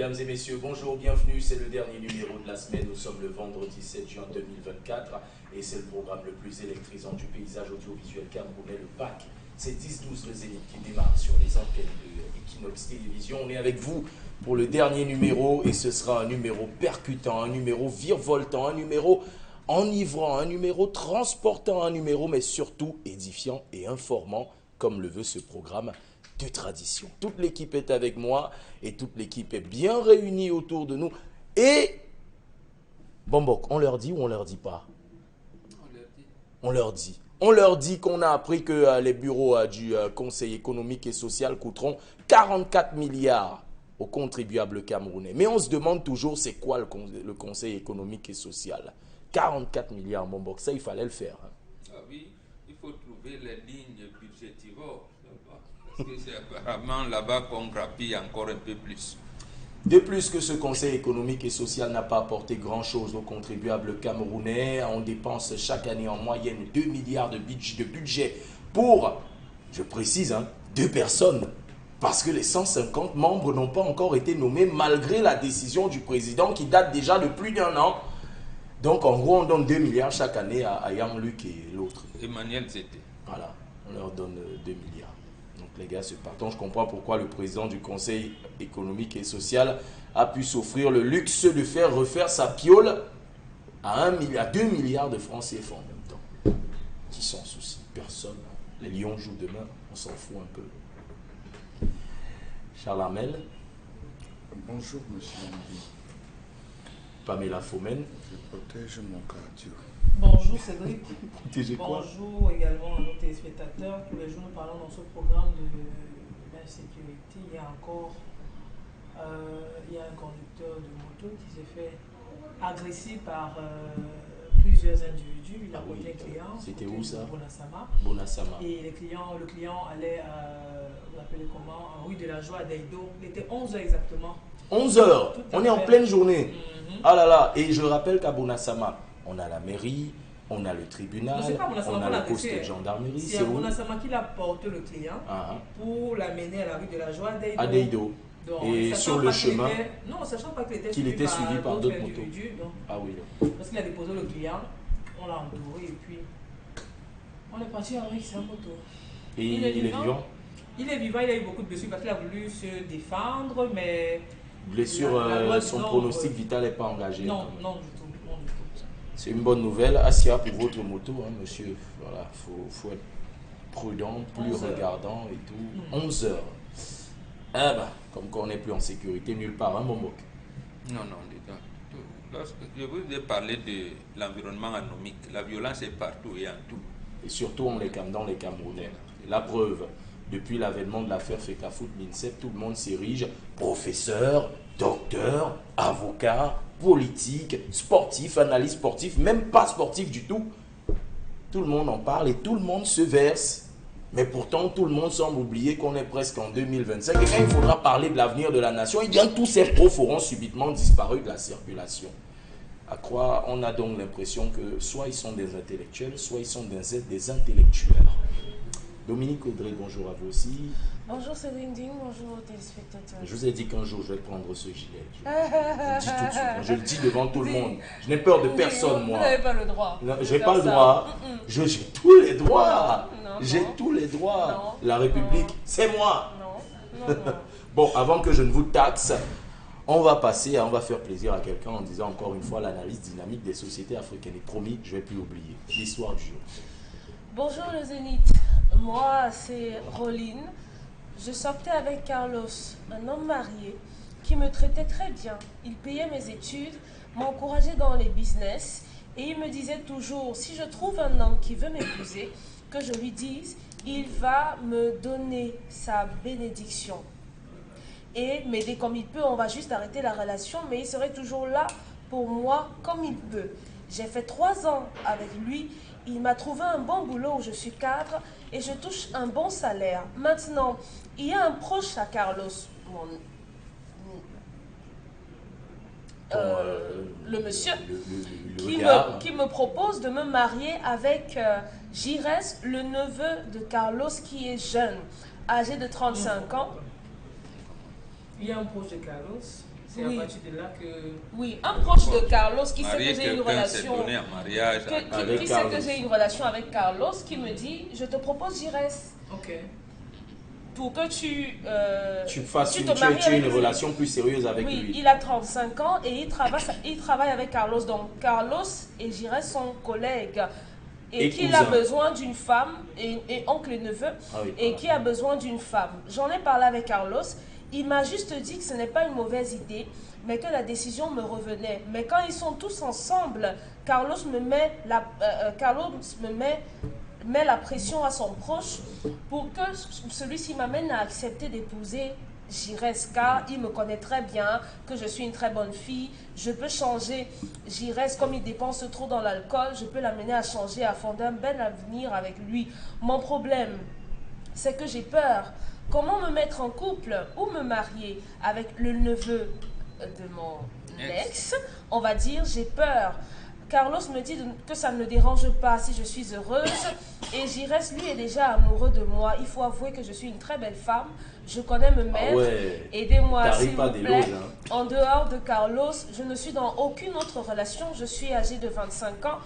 Mesdames et messieurs, bonjour, bienvenue. C'est le dernier numéro de la semaine. Nous sommes le vendredi 7 juin 2024 et c'est le programme le plus électrisant du paysage audiovisuel camerounais, le PAC. C'est 10-12 le Zénith qui démarre sur les antennes de Equinox Télévision. On est avec vous pour le dernier numéro et ce sera un numéro percutant, un numéro virevoltant, un numéro enivrant, un numéro transportant, un numéro mais surtout édifiant et informant comme le veut ce programme de tradition. Toute l'équipe est avec moi et toute l'équipe est bien réunie autour de nous. Et, Bombok, on leur dit ou on leur dit pas? On leur dit. On leur dit qu'on a appris que les bureaux du Conseil économique et social coûteront 44 milliards aux contribuables camerounais. Mais on se demande toujours c'est quoi le Conseil économique et social. 44 milliards, Bombok, ça il fallait le faire. Hein. Ah oui, il faut trouver les lignes budgétivores. Parce que c'est apparemment là-bas qu'on grappille encore un peu plus. De plus que ce Conseil économique et social n'a pas apporté grand-chose aux contribuables camerounais, on dépense chaque année en moyenne 2 milliards de budget pour, je précise, 2 personnes. Parce que les 150 membres n'ont pas encore été nommés malgré la décision du président qui date déjà de plus d'1 an. Donc en gros, on donne 2 milliards chaque année à Yang-Luc et l'autre. Emmanuel Zété. Voilà, on leur donne 2 milliards. Donc les gars se partent. Je comprends pourquoi le président du Conseil économique et social a pu s'offrir le luxe de faire refaire sa piole à 2 milliards de francs CFA en même temps. Qui s'en soucie? Personne. Les Lions jouent demain, on s'en fout un peu. Charles Armel. Bonjour, monsieur Andy. Pamela Fomen. Je protège mon cardio. Bonjour Cédric. Quoi? Bonjour également à nos téléspectateurs. Tous les jours, nous parlons dans ce programme d'insécurité. Il y a encore un conducteur de moto qui s'est fait agresser par plusieurs individus. Il a porté un client. C'était où ça? Bonassama. Et le client allait, vous appelez comment, en rue de la Joie à Deido. Il était 11h exactement. 11h. On est en pleine journée. Ah là là. Et je rappelle qu'à Bonassama, on a la mairie, on a le tribunal, on a le poste de gendarmerie. C'est à Bonassama qu'il a porté le client pour l'amener à la rue de la Joie à Deido. Et sur le chemin, non, sachant pas qu'il était suivi par d'autres motos. Ah oui. Parce qu'il a déposé le client, on l'a entouré et puis on est parti avec sa moto. Et il est vivant? Il est vivant, il a eu beaucoup de blessures parce qu'il a voulu se défendre, mais... Blessure, son pronostic vital n'est pas engagé. Non, non du tout. C'est une bonne nouvelle. Assia pour votre moto, monsieur. Voilà, faut être prudent, plus regardant et tout. 11h. Ah bah, comme qu'on n'est plus en sécurité nulle part, Mombok. Non, lorsque je vous ai parlé de l'environnement anomique, la violence est partout et en tout. Et surtout dans les Camerounais. La preuve, depuis l'avènement de l'affaire Fecafoot l'INSEP, tout le monde s'érige professeur, docteur, avocat, politique, sportif, analyste sportif, même pas sportif du tout. Tout le monde en parle et tout le monde se verse. Mais pourtant, tout le monde semble oublier qu'on est presque en 2025. Et quand il faudra parler de l'avenir de la nation, eh bien, tous ces profs auront subitement disparu de la circulation. À quoi on a donc l'impression que soit ils sont des intellectuels, soit ils sont des intellectuels. Dominique Audrey, bonjour à vous aussi. Bonjour Céline Ding, bonjour aux téléspectateurs. Je vous ai dit qu'un jour je vais prendre ce gilet. Je le dis tout de suite, je le dis devant tout le monde. Je n'ai peur de personne, moi. Vous n'avez pas le droit. Je n'ai pas le droit. J'ai tous les droits. J'ai tous les droits. La République, c'est moi. Non. Bon, avant que je ne vous taxe, on va faire plaisir à quelqu'un en disant encore une fois l'analyse dynamique des sociétés africaines. Et promis, je ne vais plus oublier l'histoire du jour. Bonjour le Zénith. Moi, c'est Roline. Je sortais avec Carlos, un homme marié, qui me traitait très bien. Il payait mes études, m'encourageait dans les business et il me disait toujours, si je trouve un homme qui veut m'épouser, que je lui dise, il va me donner sa bénédiction et m'aider comme il peut. On va juste arrêter la relation, mais il serait toujours là pour moi comme il peut. J'ai fait 3 ans avec lui. Il m'a trouvé un bon boulot où je suis cadre et je touche un bon salaire. Maintenant, il y a un proche à Carlos, le monsieur, qui me propose de me marier avec Gires, le neveu de Carlos qui est jeune, âgé de 35 ans. Il y a un proche de Carlos C'est Oui. à partir de là que... Oui, un proche de Carlos qui sait Marier que j'ai une quelqu'un, c'est relation... donner un mariage. Avec Qui sait Carlos. que j'ai une relation avec Carlos, qui me dit, je te propose Jires Ok. pour que tu Tu te maries aies avec une lui. relation plus sérieuse avec Oui, lui. il a 35 ans et il travaille avec Carlos. Donc Carlos et Jires sont collègues. Et qu'il a cousin. besoin d'une femme, et oncle et neveu, Ah oui. et qui a besoin d'une femme. J'en ai parlé avec Carlos. Il m'a juste dit que ce n'est pas une mauvaise idée, mais que la décision me revenait. Mais quand ils sont tous ensemble, Carlos me met la pression à son proche pour que celui-ci m'amène à accepter d'épouser Jires, car il me connaît très bien, que je suis une très bonne fille, je peux changer Jires, comme il dépense trop dans l'alcool, je peux l'amener à changer, à fonder un bel avenir avec lui. Mon problème, c'est que j'ai peur. Comment me mettre en couple ou me marier avec le neveu de mon ex, on va dire, j'ai peur. Carlos me dit que ça ne me dérange pas si je suis heureuse et Jires, lui, est déjà amoureux de moi. Il faut avouer que je suis une très belle femme. Je connais me mettre. Ah ouais. Aidez-moi, T'arrives s'il pas vous des plaît. loges, hein. En dehors de Carlos, je ne suis dans aucune autre relation. Je suis âgée de 25 ans.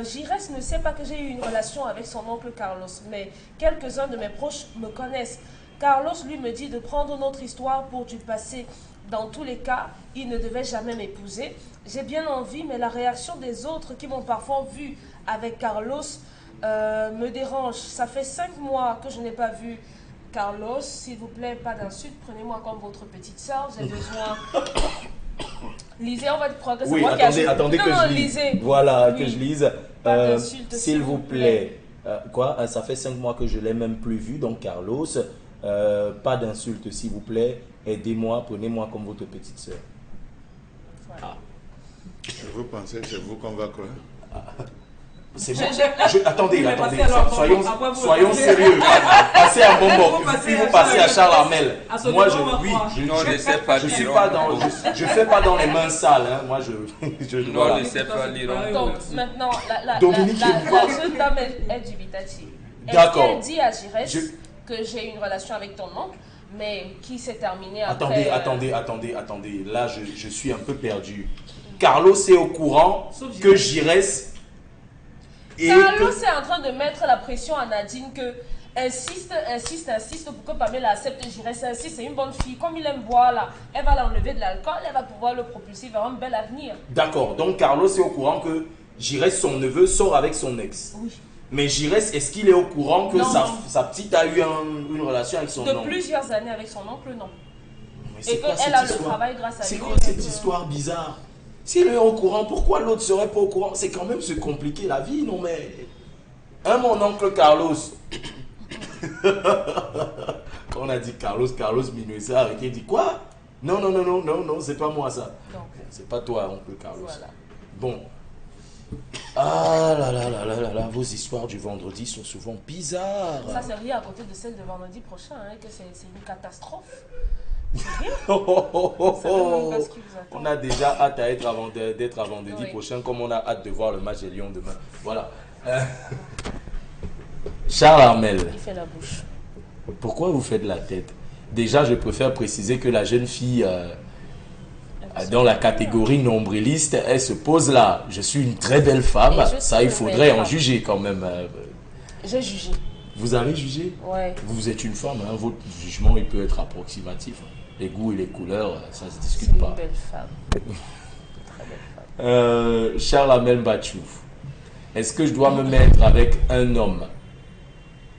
Jires ne sait pas que j'ai eu une relation avec son oncle Carlos, mais quelques-uns de mes proches me connaissent. Carlos, lui, me dit de prendre notre histoire pour du passé. Dans tous les cas, il ne devait jamais m'épouser. J'ai bien envie, mais la réaction des autres qui m'ont parfois vu avec Carlos me dérange. Ça fait 5 mois que je n'ai pas vu Carlos. S'il vous plaît, pas d'insultes. Prenez-moi comme votre petite soeur. J'ai besoin... Lisez, on va progresser. Oui, attendez que je lise. Lisez. Voilà, Oui. que je lise. Pas d'insultes, S'il vous plaît. Quoi Ça fait 5 mois que je ne l'ai même plus vu, donc Carlos. Pas d'insultes, s'il vous plaît. Aidez-moi, prenez-moi comme votre petite soeur. Voilà. Vous pensez que c'est vous qu'on va croire? C'est bon. Je- Attendez, Il va attendez. passer à Soyons, après vous. soyons sérieux. Passez à Bombo. Vous passez Puis à vous passez à Charles Charles Armel. À ce Moi, moment, on va oui, croire. Non, ne sais pas je suis lire. pas dans, je fais pas dans les mains sales. Hein. Moi, je Non, voilà. ne sais pas lire. Donc maintenant, Dominique, la je vois. jeune dame est dubitative. D'accord. Elle dit à Jires Je- que j'ai une relation avec ton oncle, mais qui s'est terminée Attendez, après... attendez. Là, je suis un peu perdu. Carlos est au courant Sauf que Jires et Carlos que... est en train de mettre la pression à Nadine que insiste pour que Pamela accepte Jires. Insiste, c'est une bonne fille. Comme il aime boire là, elle va l'enlever de l'alcool, elle va pouvoir le propulser vers un bel avenir. D'accord, donc Carlos est au courant que Jires, son neveu, sort avec son ex. Oui. Mais Jires, est-ce qu'il est au courant que Non. sa petite a eu une relation avec son De oncle? plusieurs années avec son oncle, non. Mais Et c'est quoi qu'elle cette a le histoire? travail grâce à C'est lui. quoi cette donc, histoire bizarre? S'il est au courant, pourquoi l'autre serait pas au courant? C'est quand même se compliquer la vie, non mais... Hein, mon oncle Carlos. Quand on a dit Carlos Minuesa, arrêtez, il dit quoi? Non, c'est pas moi ça. Non. Bon, c'est pas toi, oncle Carlos. Voilà. Bon. Ah là, vos histoires du vendredi sont souvent bizarres. Ça, c'est rien à côté de celle de vendredi prochain, hein, que c'est une catastrophe. Oh. Ça ne pas ce qui vous attend. On a déjà hâte à être d'être à vendredi Oui. prochain, comme on a hâte de voir le match des Lions demain. Voilà. Charles Armel, Il fait la bouche. pourquoi vous faites la tête? Déjà, je préfère préciser que la jeune fille dans la catégorie nombriliste, elle se pose là. Je suis une très belle femme. Et je Ça, suis il une faudrait belle en femme. juger quand même. J'ai jugé. Vous avez jugé? Ouais. Vous êtes une femme, hein, votre jugement il peut être approximatif. Les goûts et les couleurs, ça se C'est discute une pas. belle femme. Une très belle femme. Charles Amel Bachou, est-ce que je dois me mettre avec un homme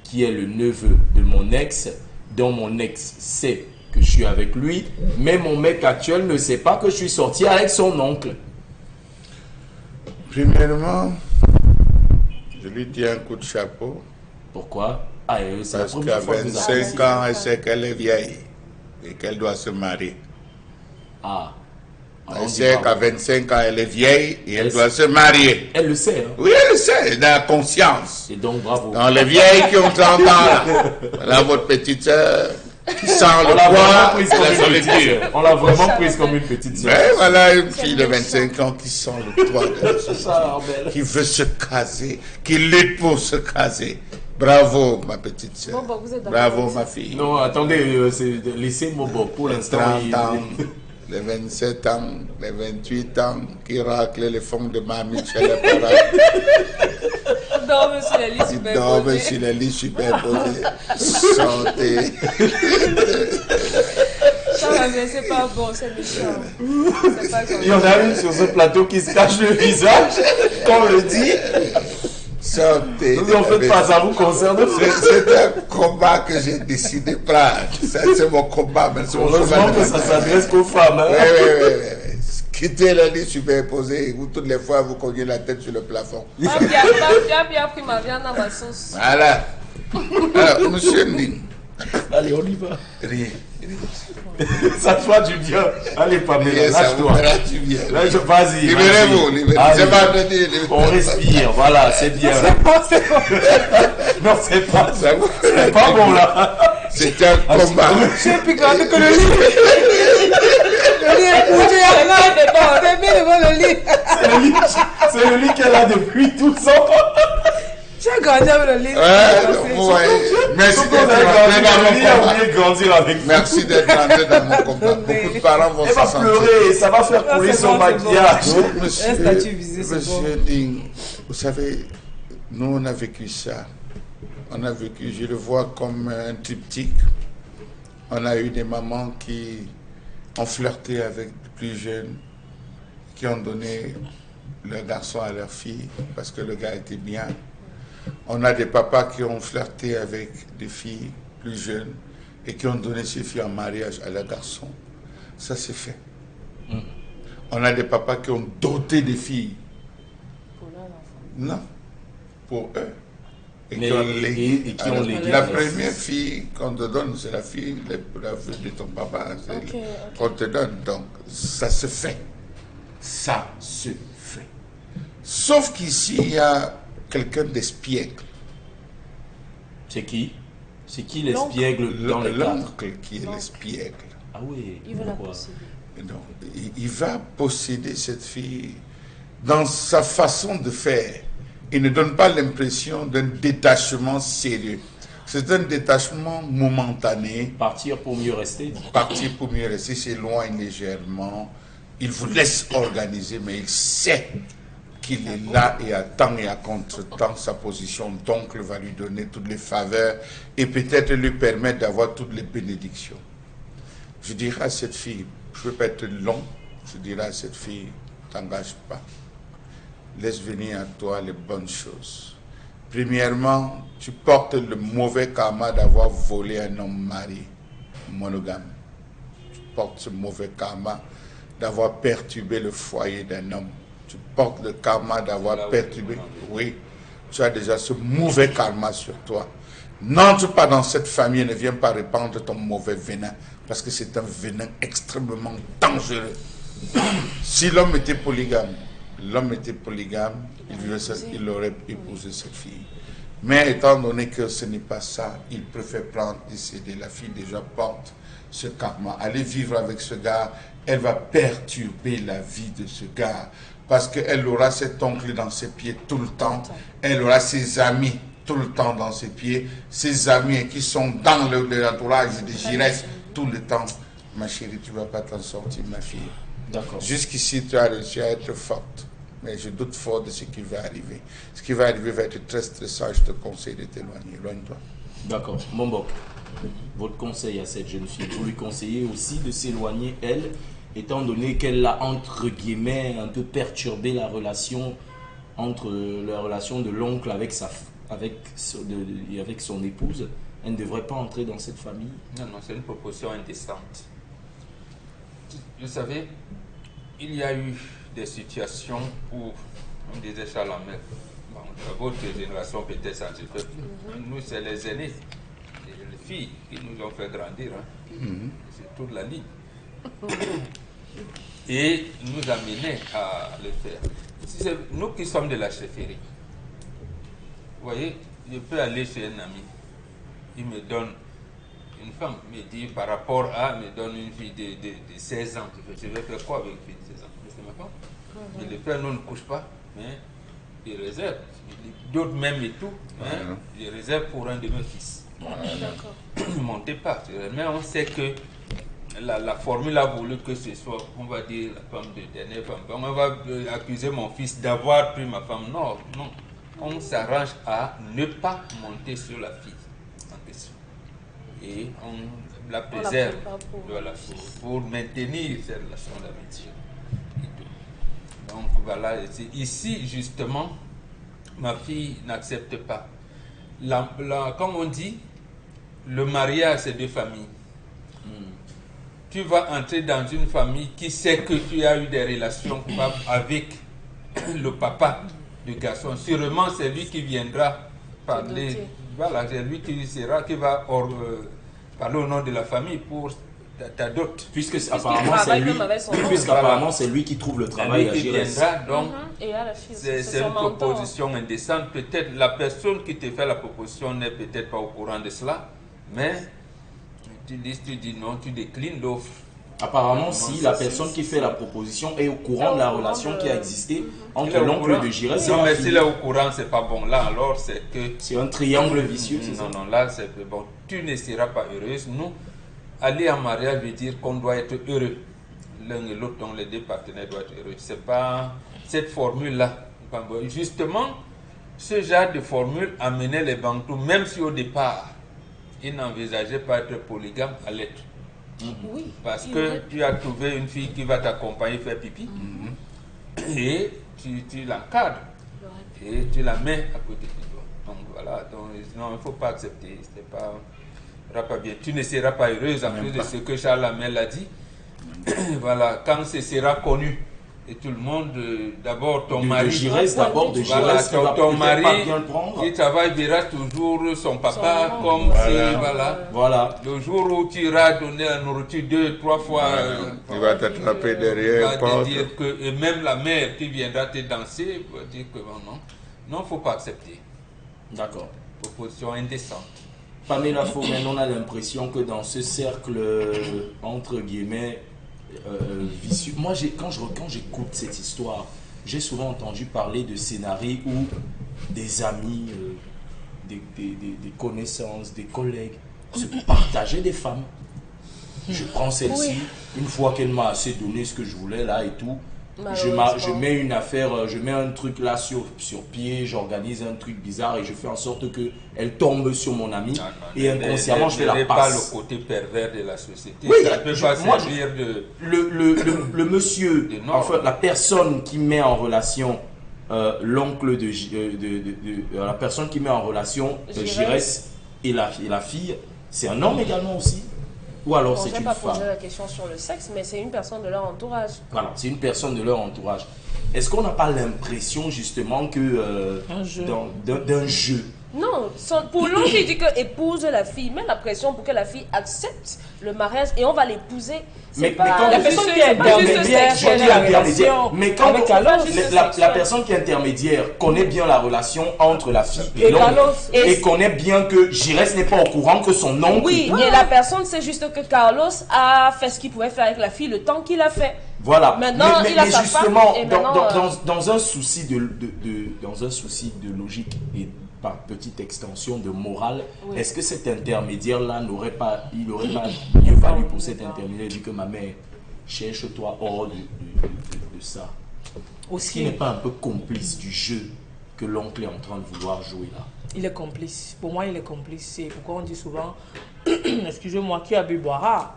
qui est le neveu de mon ex, dont mon ex sait que je suis avec lui, mais mon mec actuel ne sait pas que je suis sorti avec son oncle? Premièrement, je lui tiens un coup de chapeau Pourquoi? C'est la parce première qu'à fois que vous avez 25 ans, elle sait qu'elle est vieille et qu'elle doit se marier. Ah. Alors, on Elle dit sait bravo. qu'à 25 ans, elle est vieille et elle Elle doit se marier. Elle le sait, hein? Oui, elle le sait, elle a conscience. Et donc bravo. Dans les vieilles qui ont 30 ans, là, voilà votre petite soeur qui sent On le l'a vraiment poids prise et comme la une petite solitude. sœur. On l'a vraiment prise comme une petite sœur. Mais voilà une fille de 25 ans qui sent le poids de la société, Charles Armel. qui veut se caser, qui lutte pour se caser. Bravo, ma petite soeur. Bon, vous êtes d'accord Bravo, avec ma ça? fille. Non, attendez, laissez Mobo pour l'instant. 30 ans, les 27 ans, les 28 ans, qui raclent les fonds de mamie chez les parents. Dorme sur les lits Ils dorment superposés. sur les lits superposés. Santé. Ça va, mais c'est pas bon, c'est méchant. C'est pas Il y en a une sur ce plateau qui se cache le visage, comme on le dit. Santé. Nous en faites pas, ça vous concerne. C'est un combat que j'ai décidé de prendre. C'est mon combat. Mais c'est mon combat Heureusement de que ma ça vie. s'adresse qu'aux femmes. Hein. Oui. Quittez la lit superposée, vous toutes les fois vous cognez la tête sur le plafond. Papi a bien pris ma viande dans ma sauce. Voilà. Alors, monsieur Nding, Allez, on y va. rien. Ça te fera du bien. Allez, Pamela, Rien, ça vous lâche-toi. fera du bien. Là, vas-y. Libérez-vous, vas-y. libérez-vous. Allez. C'est pas de dire, On respire, voilà, c'est bien. Non, c'est pas, Ça vous c'est fera pas du bon bien. là. C'est un combat. C'est plus grave que le lit. Le lit est couché, il y a rien dedans. C'est bien devant le lit. C'est le lit qu'elle a depuis tout son temps. J'ai grandi avec le lit. Ouais, ouais. Merci Surtout qu'on d'être a grandi rentré dans dans le mon lit, a combat. oublié de grandir avec nous. Merci d'être rentré dans mon combat. Beaucoup de parents vont Elle se va sentir. pleurer, ça va faire Ah, couler c'est son bon, c'est bon. maquillage. Donc, monsieur, Un statut visé, c'est monsieur Ding, vous savez, nous on a vécu ça. On a vécu, je le vois comme un triptyque. On a eu des mamans qui ont flirté avec les plus jeunes, qui ont donné leur garçon à leur fille parce que le gars était bien. On a des papas qui ont flirté avec des filles plus jeunes et qui ont donné ces filles en mariage à leurs garçons. Ça c'est fait. On a des papas qui ont doté des filles. Non, pour eux. Et Mais- qui ont légué. et qui ont légué. La première fille qu'on te donne, c'est la fille de ton papa. C'est Ok, ok. qu'on te donne. Donc, ça se fait. Ça se fait. Sauf qu'ici, il y a quelqu'un d'espiègle. C'est qui? C'est qui l'espiègle dans les cadres? L'oncle qui est l'espiègle. Ah oui. Il veut la pourquoi? posséder. Et donc, il va posséder cette fille dans sa façon de faire. Il ne donne pas l'impression d'un détachement sérieux. C'est un détachement momentané. Partir pour mieux rester. Partir pour mieux rester, s'éloigne légèrement. Il vous laisse organiser, mais il sait qu'il est là et à temps et à contre-temps. Sa position d'oncle va lui donner toutes les faveurs et peut-être lui permettre d'avoir toutes les bénédictions. Je dirais à cette fille, je ne veux pas être long, je dirais à cette fille, t'engage pas. Laisse venir à toi les bonnes choses. Premièrement, tu portes le mauvais karma d'avoir volé un homme marié, monogame. Tu portes ce mauvais karma d'avoir perturbé le foyer d'un homme. Tu portes le karma d'avoir perturbé. Oui, tu as déjà ce mauvais karma sur toi. N'entre pas dans cette famille et ne viens pas répandre ton mauvais venin, parce que c'est un venin extrêmement dangereux. Si l'homme était polygame, il aurait épousé cette fille. Mais étant donné que ce n'est pas ça, il préfère prendre, décéder. La fille déjà porte ce karma. Aller vivre avec ce gars, elle va perturber la vie de ce gars. Parce qu'elle aura cet oncle dans ses pieds tout le temps. Elle aura ses amis tout le temps dans ses pieds. Ses amis qui sont dans l'entourage de Giresse tout le temps. Ma chérie, tu ne vas pas t'en sortir, ma fille. D'accord. Jusqu'ici, tu as réussi à être forte. Mais je doute fort de ce qui va arriver. Ce qui va arriver va être très stressant. Je te conseille de t'éloigner. Éloigne-toi. D'accord. Mombok, votre conseil à cette jeune fille, vous lui conseillez aussi de s'éloigner, elle, étant donné qu'elle a, entre guillemets, un peu perturbé la relation entre la relation de l'oncle avec son épouse. Elle ne devrait pas entrer dans cette famille. Non, c'est une proposition indécente. Vous savez, il y a eu des situations où on disait ça à la mère. Bon, votre génération peut-être ça se fait plus. Nous, c'est les aînés, les filles qui nous ont fait grandir. C'est toute la ligne. Et nous amener à le faire. Si c'est nous qui sommes de la chefferie, vous voyez, je peux aller chez un ami, il me donne une femme, me dit par rapport à, me donne une fille de 16 ans. Je vais faire quoi avec une fille de 16 ans? C'est ma femme. Et le père, nous ne couche pas, mais il réserve. D'autres même et tout, hein, il réserve pour un de mes fils. D'accord. Ne montez pas. Mais on sait que la formule a voulu que ce soit, on va dire, la femme de dernière femme. On va accuser mon fils d'avoir pris ma femme. Non, non. On s'arrange à ne pas monter sur la fille en question. Et on la préserve pour maintenir cette relation d'amitié. Donc voilà, ici justement, ma fille n'accepte pas. Comme on dit, le mariage c'est deux familles. Tu vas entrer dans une famille qui sait que tu as eu des relations avec le papa du garçon. Sûrement c'est lui qui viendra parler. Voilà, c'est lui qui va parler au nom de la famille pour ta dot. Puisqu'apparemment c'est lui qui trouve le travail à gérer. Donc c'est une proposition indécente. Peut-être la personne qui te fait la proposition n'est peut-être pas au courant de cela, mais tu dis non, tu déclines l'offre. Apparemment, si la personne qui fait la proposition est au courant de la relation qui a existé entre l'oncle de Giresse et non, la mais fille. s'il est au courant, c'est pas bon. Là, alors, c'est que... C'est un triangle vicieux, c'est ça? Non, là, c'est bon. Tu ne seras pas heureuse. Nous, aller en mariage veut dire qu'on doit être heureux. L'un et l'autre, donc les deux partenaires doivent être heureux. C'est pas cette formule-là. Justement, ce genre de formule amenait les Bantous, même si au départ, ils n'envisageaient pas être polygames à l'être. Oui. Parce que tu as trouvé une fille qui va t'accompagner faire pipi et tu l'encadres et tu la mets à côté de toi. Donc voilà, non, il ne faut pas accepter. Pas bien. Tu ne seras pas heureuse en plus de ce que Charles Lamel a dit. Voilà, quand ce sera connu. Et tout le monde, d'abord ton mari, ton mari qui travaille verra toujours son papa comme si, voilà. Le jour où tu iras donner la nourriture 2-3 fois, il va t'attraper derrière. Va te dire que, et même la mère qui viendra te danser va dire que non, il ne faut pas accepter. D'accord. Proposition indécente. Pamela Fomen, on a l'impression que dans ce cercle, entre guillemets, vicieux. Moi, quand j'écoute cette histoire, j'ai souvent entendu parler de scénarios où des amis, des connaissances, des collègues se partageaient des femmes. Je prends celle-ci, une fois qu'elle m'a assez donné ce que je voulais là et tout, je mets une affaire, je mets un truc là sur pied, j'organise un truc bizarre et je fais en sorte qu'elle tombe sur mon ami et inconsciemment je fais la passe. Pas le côté pervers de la société. Oui, ça peut pas servir de... Le monsieur, enfin la personne qui met en relation l'oncle la personne qui met en relation Giresse et la fille, c'est un homme également aussi? Ou alors c'est une femme? Je n'ai pas posé la question sur le sexe, mais c'est une personne de leur entourage. Voilà, c'est une personne de leur entourage. Est-ce qu'on n'a pas l'impression justement que d'un jeu? Non, pour l'homme qui dit que épouse la fille, met la pression pour que la fille accepte le mariage et on va l'épouser. Mais quand la personne qui est intermédiaire, mais quand la personne qui est intermédiaire connaît bien la relation entre la fille et l'homme et connaît bien que Giresse n'est pas au courant que son oncle... Oui, mais la personne sait juste que Carlos a fait ce qu'il pouvait faire avec la fille le temps qu'il a fait. Voilà. Maintenant, il a sa justement, femme dans un souci de logique et par petite extension de morale, est-ce que cet intermédiaire-là n'aurait pas mieux valu pour cet intermédiaire de dire que ma mère, cherche-toi hors de ça? Aussi, qui n'est pas un peu complice du jeu que l'oncle est en train de vouloir jouer là? Il est complice. Pour moi, il est complice. C'est pourquoi on dit souvent, excusez-moi, qui a bu boira.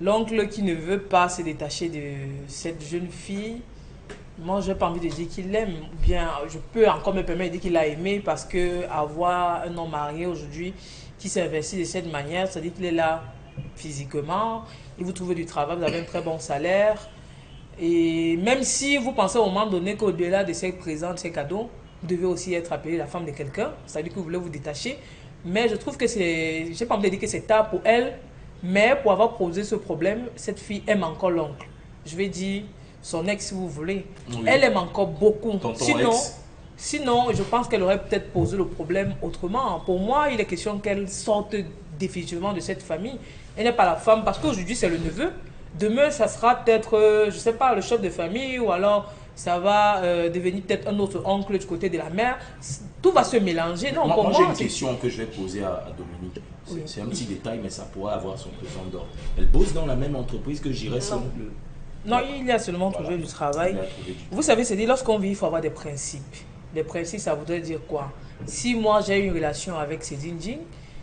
L'oncle qui ne veut pas se détacher de cette jeune fille, moi, je n'ai pas envie de dire qu'il l'aime. Bien, je peux encore me permettre de dire qu'il l'a aimé parce que avoir un homme marié aujourd'hui qui s'investit de cette manière, ça dit qu'il est là physiquement, il vous trouve du travail, vous avez un très bon salaire. Et même si vous pensez au moment donné qu'au-delà de ces présents, de ces cadeaux, vous devez aussi être appelé la femme de quelqu'un, c'est-à-dire que vous voulez vous détacher. Mais je trouve que c'est, je n'ai pas envie de dire que c'est tard pour elle, mais pour avoir posé ce problème, cette fille aime encore l'oncle. Je vais dire son ex si vous voulez. Oui. Elle aime encore beaucoup. Sinon, je pense qu'elle aurait peut-être posé le problème autrement. Pour moi, il est question qu'elle sorte définitivement de cette famille. Elle n'est pas la femme, parce qu'aujourd'hui, c'est le neveu. Demain, ça sera peut-être, je ne sais pas, le chef de famille, ou alors ça va devenir peut-être un autre oncle du côté de la mère. Tout va se mélanger. Non, moi j'ai une question que je vais poser à Dominique. C'est un petit détail, mais ça pourrait avoir son pesant d'or. Elle bosse dans la même entreprise que Giresse. Non, il a seulement trouvé du travail. Vous savez, c'est dit, lorsqu'on vit, il faut avoir des principes. Les principes, ça voudrait dire quoi? Si moi, j'ai une relation avec Cédine Ding,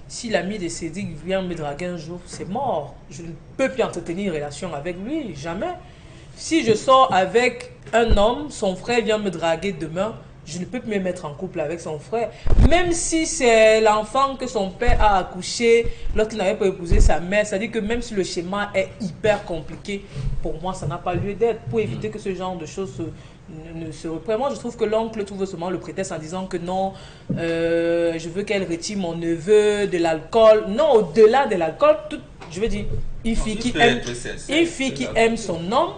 si l'ami de Cédine vient me draguer un jour, c'est mort. Je ne peux plus entretenir une relation avec lui, jamais. Si je sors avec un homme, son frère vient me draguer demain, je ne peux plus me mettre en couple avec son frère. Même si c'est l'enfant que son père a accouché lorsqu'il n'avait pas épousé sa mère, ça dit que même si le schéma est hyper compliqué, pour moi, ça n'a pas lieu d'être. Pour éviter que ce genre de choses ne se reprennent. Moi, je trouve que l'oncle trouve seulement le prétexte en disant que non, je veux qu'elle retire mon neveu de l'alcool. Non, au-delà de l'alcool, je veux dire, une fille qui aime son homme,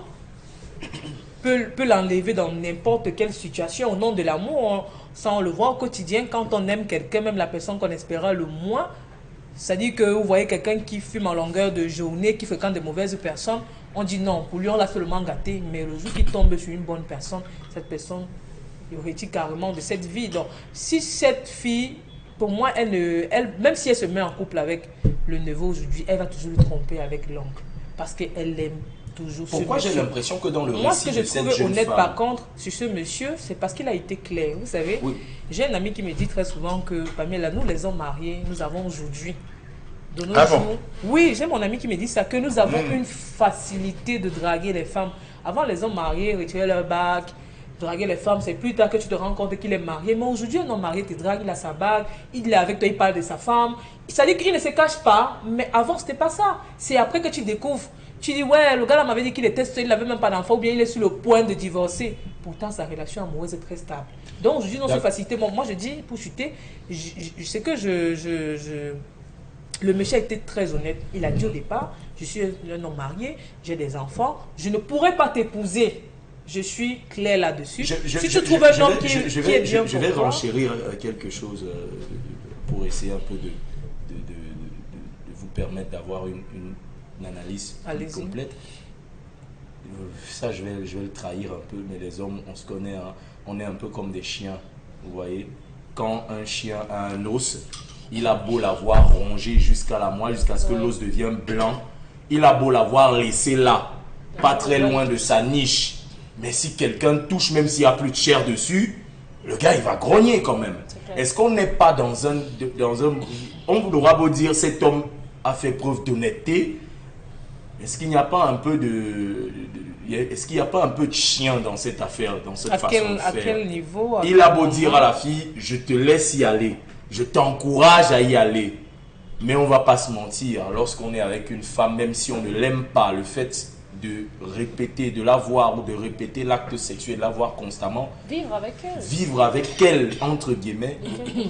peut l'enlever dans n'importe quelle situation au nom de l'amour. Ça, on le voit au quotidien. Quand on aime quelqu'un, même la personne qu'on espérait le moins, c'est-à-dire que vous voyez quelqu'un qui fume en longueur de journée, qui fréquente de mauvaises personnes, on dit non, pour lui on l'a seulement gâté, mais le jour qu'il tombe sur une bonne personne, cette personne, il retire carrément de cette vie. Donc, si cette fille, pour moi, même si elle se met en couple avec le neveu aujourd'hui, elle va toujours le tromper avec l'oncle, parce qu'elle l'aime. Pourquoi j'ai l'impression que dans le moi, récit ce que je trouve honnête femme... par contre sur ce monsieur, c'est parce qu'il a été clair. Vous savez, j'ai un ami qui me dit très souvent que Pamela, nous les hommes mariés, nous avons aujourd'hui de nos jours, oui, j'ai mon ami qui me dit ça, que nous avons une facilité de draguer les femmes. Avant, les hommes mariés retiraient leur bague, draguer les femmes, c'est plus tard que tu te rends compte qu'il est marié. Mais aujourd'hui, un homme marié te drague, il a sa bague, il est avec toi, il parle de sa femme. Ça dit qu'il ne se cache pas, mais avant, c'était pas ça. C'est après que tu découvres. Tu dis, ouais, le gars là m'avait dit qu'il était seul, il n'avait même pas d'enfant, ou bien il est sur le point de divorcer. Pourtant, sa relation amoureuse est très stable. Donc, je dis non, c'est facilité. Moi, je dis, pour chuter, je sais que le monsieur a été très honnête. Il a dit au départ, je suis un homme marié, j'ai des enfants, je ne pourrais pas t'épouser. Je suis clair là-dessus. Si tu trouves un homme qui est bien pour toi... Je vais renchérir quelque chose pour essayer un peu de vous permettre d'avoir une analyse complète. Ça, je vais le trahir un peu, mais les hommes, on se connaît, hein, on est un peu comme des chiens, vous voyez. Quand un chien a un os, il a beau l'avoir rongé jusqu'à la moelle, jusqu'à ce que l'os devienne blanc, il a beau l'avoir laissé là, pas très loin de sa niche, mais si quelqu'un touche, même s'il n'y a plus de chair dessus, le gars, il va grogner quand même. Est-ce qu'on n'est pas dans un... On voudra beau dire, cet homme a fait preuve d'honnêteté. Est-ce qu'il n'y a pas un peu est-ce qu'il n'y a pas un peu de chien dans cette affaire, dans cette façon de faire? À quel niveau? Il a beau dire à la fille, je te laisse y aller, je t'encourage à y aller. Mais on ne va pas se mentir, lorsqu'on est avec une femme, même si on ne l'aime pas, le fait de répéter, de la voir ou de répéter l'acte sexuel, de la voir constamment, vivre avec elle, entre guillemets,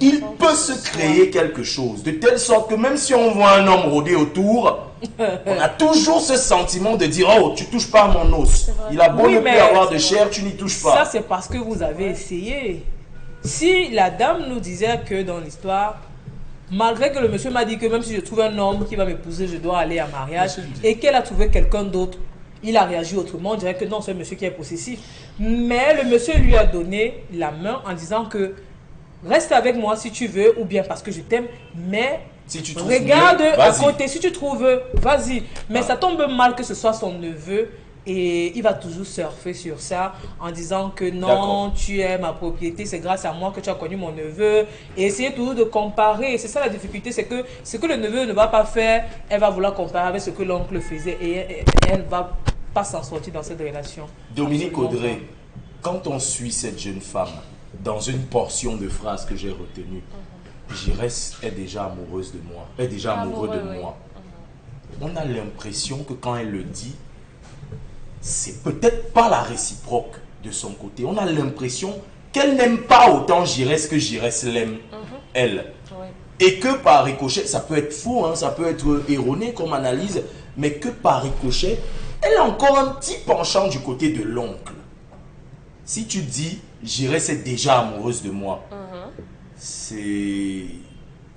il peut se créer quelque chose, de telle sorte que même si on voit un homme rôder autour, on a toujours ce sentiment de dire, oh, tu touches pas à mon os. Il a beau ne plus avoir de chair, tu n'y touches pas. Ça, c'est parce que vous avez essayé. Si la dame nous disait que dans l'histoire, malgré que le monsieur m'a dit que même si je trouve un homme qui va m'épouser, je dois aller à mariage, et qu'elle a trouvé quelqu'un d'autre, il a réagi autrement, on dirait que non, c'est un monsieur qui est possessif. Mais le monsieur lui a donné la main en disant que reste avec moi si tu veux, ou bien parce que je t'aime, mais si tu trouves regarde mieux, à côté, si tu trouves, vas-y. Mais ça tombe mal que ce soit son neveu, et il va toujours surfer sur ça en disant que non, tu es ma propriété, c'est grâce à moi que tu as connu mon neveu, et essayer toujours de comparer. C'est ça la difficulté, c'est que ce que le neveu ne va pas faire, elle va vouloir comparer avec ce que l'oncle faisait, et elle va pas s'en sortir dans cette relation. Dominique Audrey, quand on suit cette jeune femme dans une portion de phrase que j'ai retenue, Giresse est déjà amoureuse de moi, est déjà amoureux de moi. On a l'impression que quand elle le dit, c'est peut-être pas la réciproque de son côté. On a l'impression qu'elle n'aime pas autant Giresse que Giresse l'aime, elle. Et que par ricochet, ça peut être faux, hein, ça peut être erroné comme analyse, mais que par ricochet, elle a encore un petit penchant du côté de l'oncle. Si tu dis, Giresse est déjà amoureuse de moi,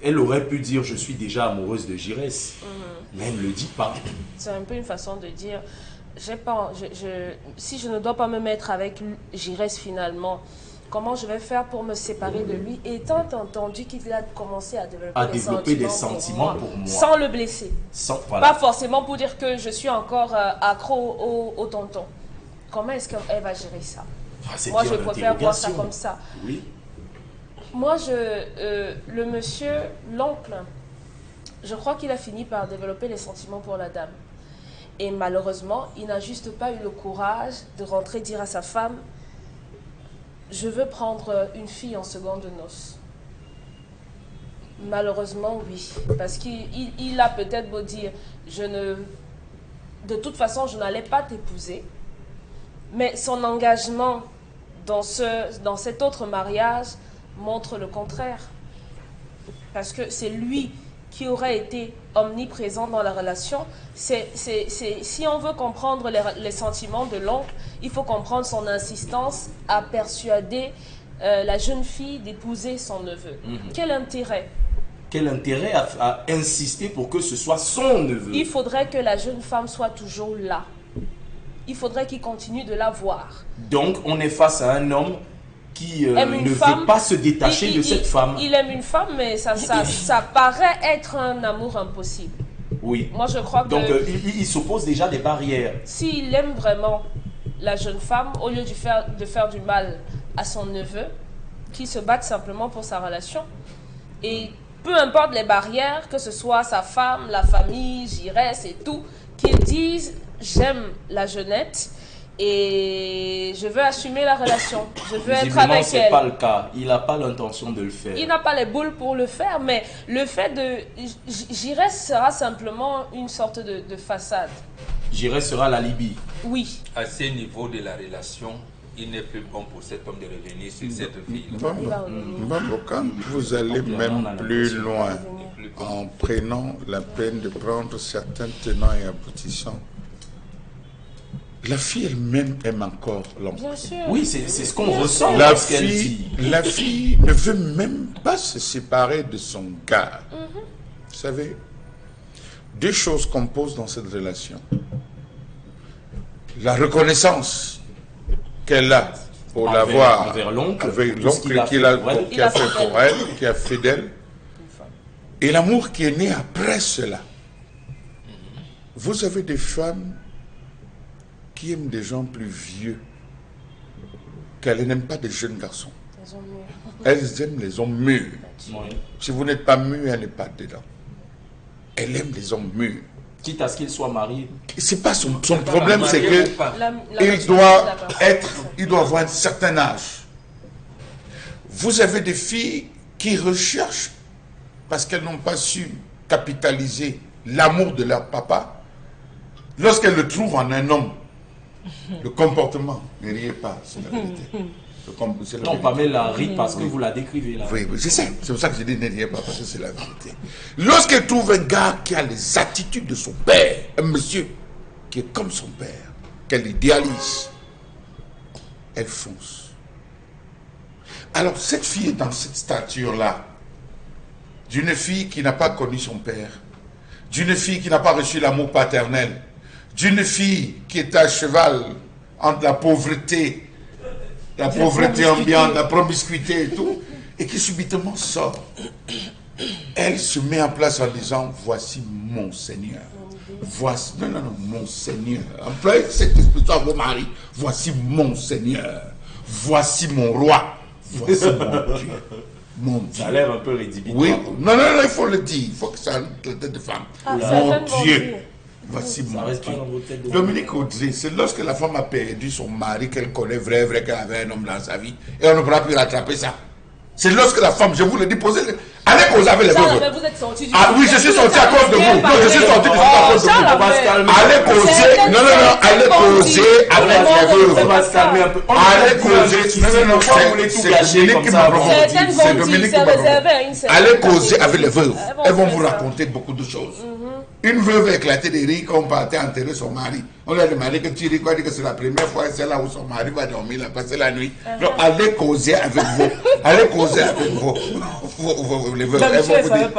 elle aurait pu dire, je suis déjà amoureuse de Giresse, mais elle ne le dit pas. C'est un peu une façon de dire, si je ne dois pas me mettre avec Giresse finalement, comment je vais faire pour me séparer de lui, étant entendu qu'il a commencé à développer des sentiments pour moi. Sans le blesser. Voilà. Pas forcément pour dire que je suis encore accro au tonton. Comment est-ce qu'elle va gérer ça? Moi, je préfère voir ça comme ça. Oui. Moi, le monsieur, l'oncle, je crois qu'il a fini par développer les sentiments pour la dame. Et malheureusement, il n'a juste pas eu le courage de rentrer dire à sa femme, je veux prendre une fille en seconde noces. Malheureusement, oui. Parce qu'il a peut-être beau dire, de toute façon, je n'allais pas t'épouser. Mais son engagement dans cet autre mariage montre le contraire. Parce que c'est lui qui aurait été omniprésent dans la relation. Si on veut comprendre les sentiments de l'oncle, il faut comprendre son insistance à persuader la jeune fille d'épouser son neveu. Quel intérêt? Quel intérêt à insister pour que ce soit son neveu? Il faudrait que la jeune femme soit toujours là. Il faudrait qu'il continue de la voir. Donc, on est face à un homme qui ne veut pas se détacher de cette femme. Il aime une femme, mais ça paraît être un amour impossible. Oui. Moi, je crois que... Donc, il s'oppose déjà des barrières. S'il aime vraiment la jeune femme, au lieu de faire du mal à son neveu, qu'il se batte simplement pour sa relation. Et peu importe les barrières, que ce soit sa femme, la famille, Giresse et tout, qu'il dise... J'aime la jeunette et je veux assumer la relation. Je veux être avec elle. C'est pas le cas. Il n'a pas l'intention de le faire. Il n'a pas les boules pour le faire, mais le fait de... Giresse sera simplement une sorte de façade. Giresse sera l'alibi. Oui. À ce niveau de la relation, il n'est plus bon pour cet homme de revenir sur cette fille. Vous allez même plus loin en prenant la peine de prendre certains tenants et aboutissants. La fille elle-même aime encore l'homme. Bien sûr. Oui, c'est ce qu'on ressent. La fille ne veut même pas se séparer de son gars. Vous savez, deux choses composent dans cette relation. La reconnaissance qu'elle a pour l'avoir envers l'oncle qu'il a fait pour elle, qui a fait d'elle, et l'amour qui est né après cela. Vous avez des femmes qui aiment des gens plus vieux, qu'elles n'aiment pas des jeunes garçons. Elles aiment les hommes mûrs. Si vous n'êtes pas mûr, elle n'est pas dedans. Elle aime les hommes mûrs. Quitte à ce qu'il soit marié. C'est pas son problème, c'est que il doit avoir un certain âge. Vous avez des filles qui recherchent, parce qu'elles n'ont pas su capitaliser l'amour de leur papa, lorsqu'elles le trouvent en un homme. Le comportement, ne riez pas, c'est la vérité. Non, Pamela rit parce que vous la décrivez là. Oui, je sais. C'est pour ça que je dis ne riez pas, parce que c'est la vérité. Lorsqu'elle trouve un gars qui a les attitudes de son père, un monsieur qui est comme son père, qu'elle idéalise, elle fonce. Alors, cette fille est dans cette stature-là, d'une fille qui n'a pas connu son père, d'une fille qui n'a pas reçu l'amour paternel, d'une fille qui est à cheval entre la pauvreté ambiante, la promiscuité et tout, et qui subitement sort. Elle se met en place en disant, voici mon Seigneur. Voici, non, mon Seigneur. Employez cette expression à vos maris. Voici mon Seigneur. Voici mon roi. Voici mon Dieu. Mon Dieu. Ça a l'air un peu rédhibitoire. Oui, non, il faut le dire. Il faut que ça ait la tête de femme. Mon Dieu. Voici mon Dieu. Dominique Audrey, c'est lorsque la femme a perdu son mari qu'elle connaît vrai qu'elle avait un homme dans sa vie et on ne pourra plus rattraper ça. C'est lorsque la femme, je vous le dis, allez causer avec les veuves. Vous êtes sorti du... Ah oui, je suis sorti à cause de vous. Non, je suis sorti à cause de vous. Allez causer, allez causer avec les veuves. Allez causer, c'est Dominique qui m'a proposé. C'est Dominique qui m'a proposé. Allez causer avec les veuves. Elles vont vous raconter beaucoup de choses. Une veuve éclatée de rire quand on partait enterrer son mari. On lui a demandé que tu ris quoi, dit que c'est la première fois, c'est là où son mari va dormir, là, passer la nuit. Donc allez causer avec vous. Allez causer avec vous. Les veuves, elles vont vous dire.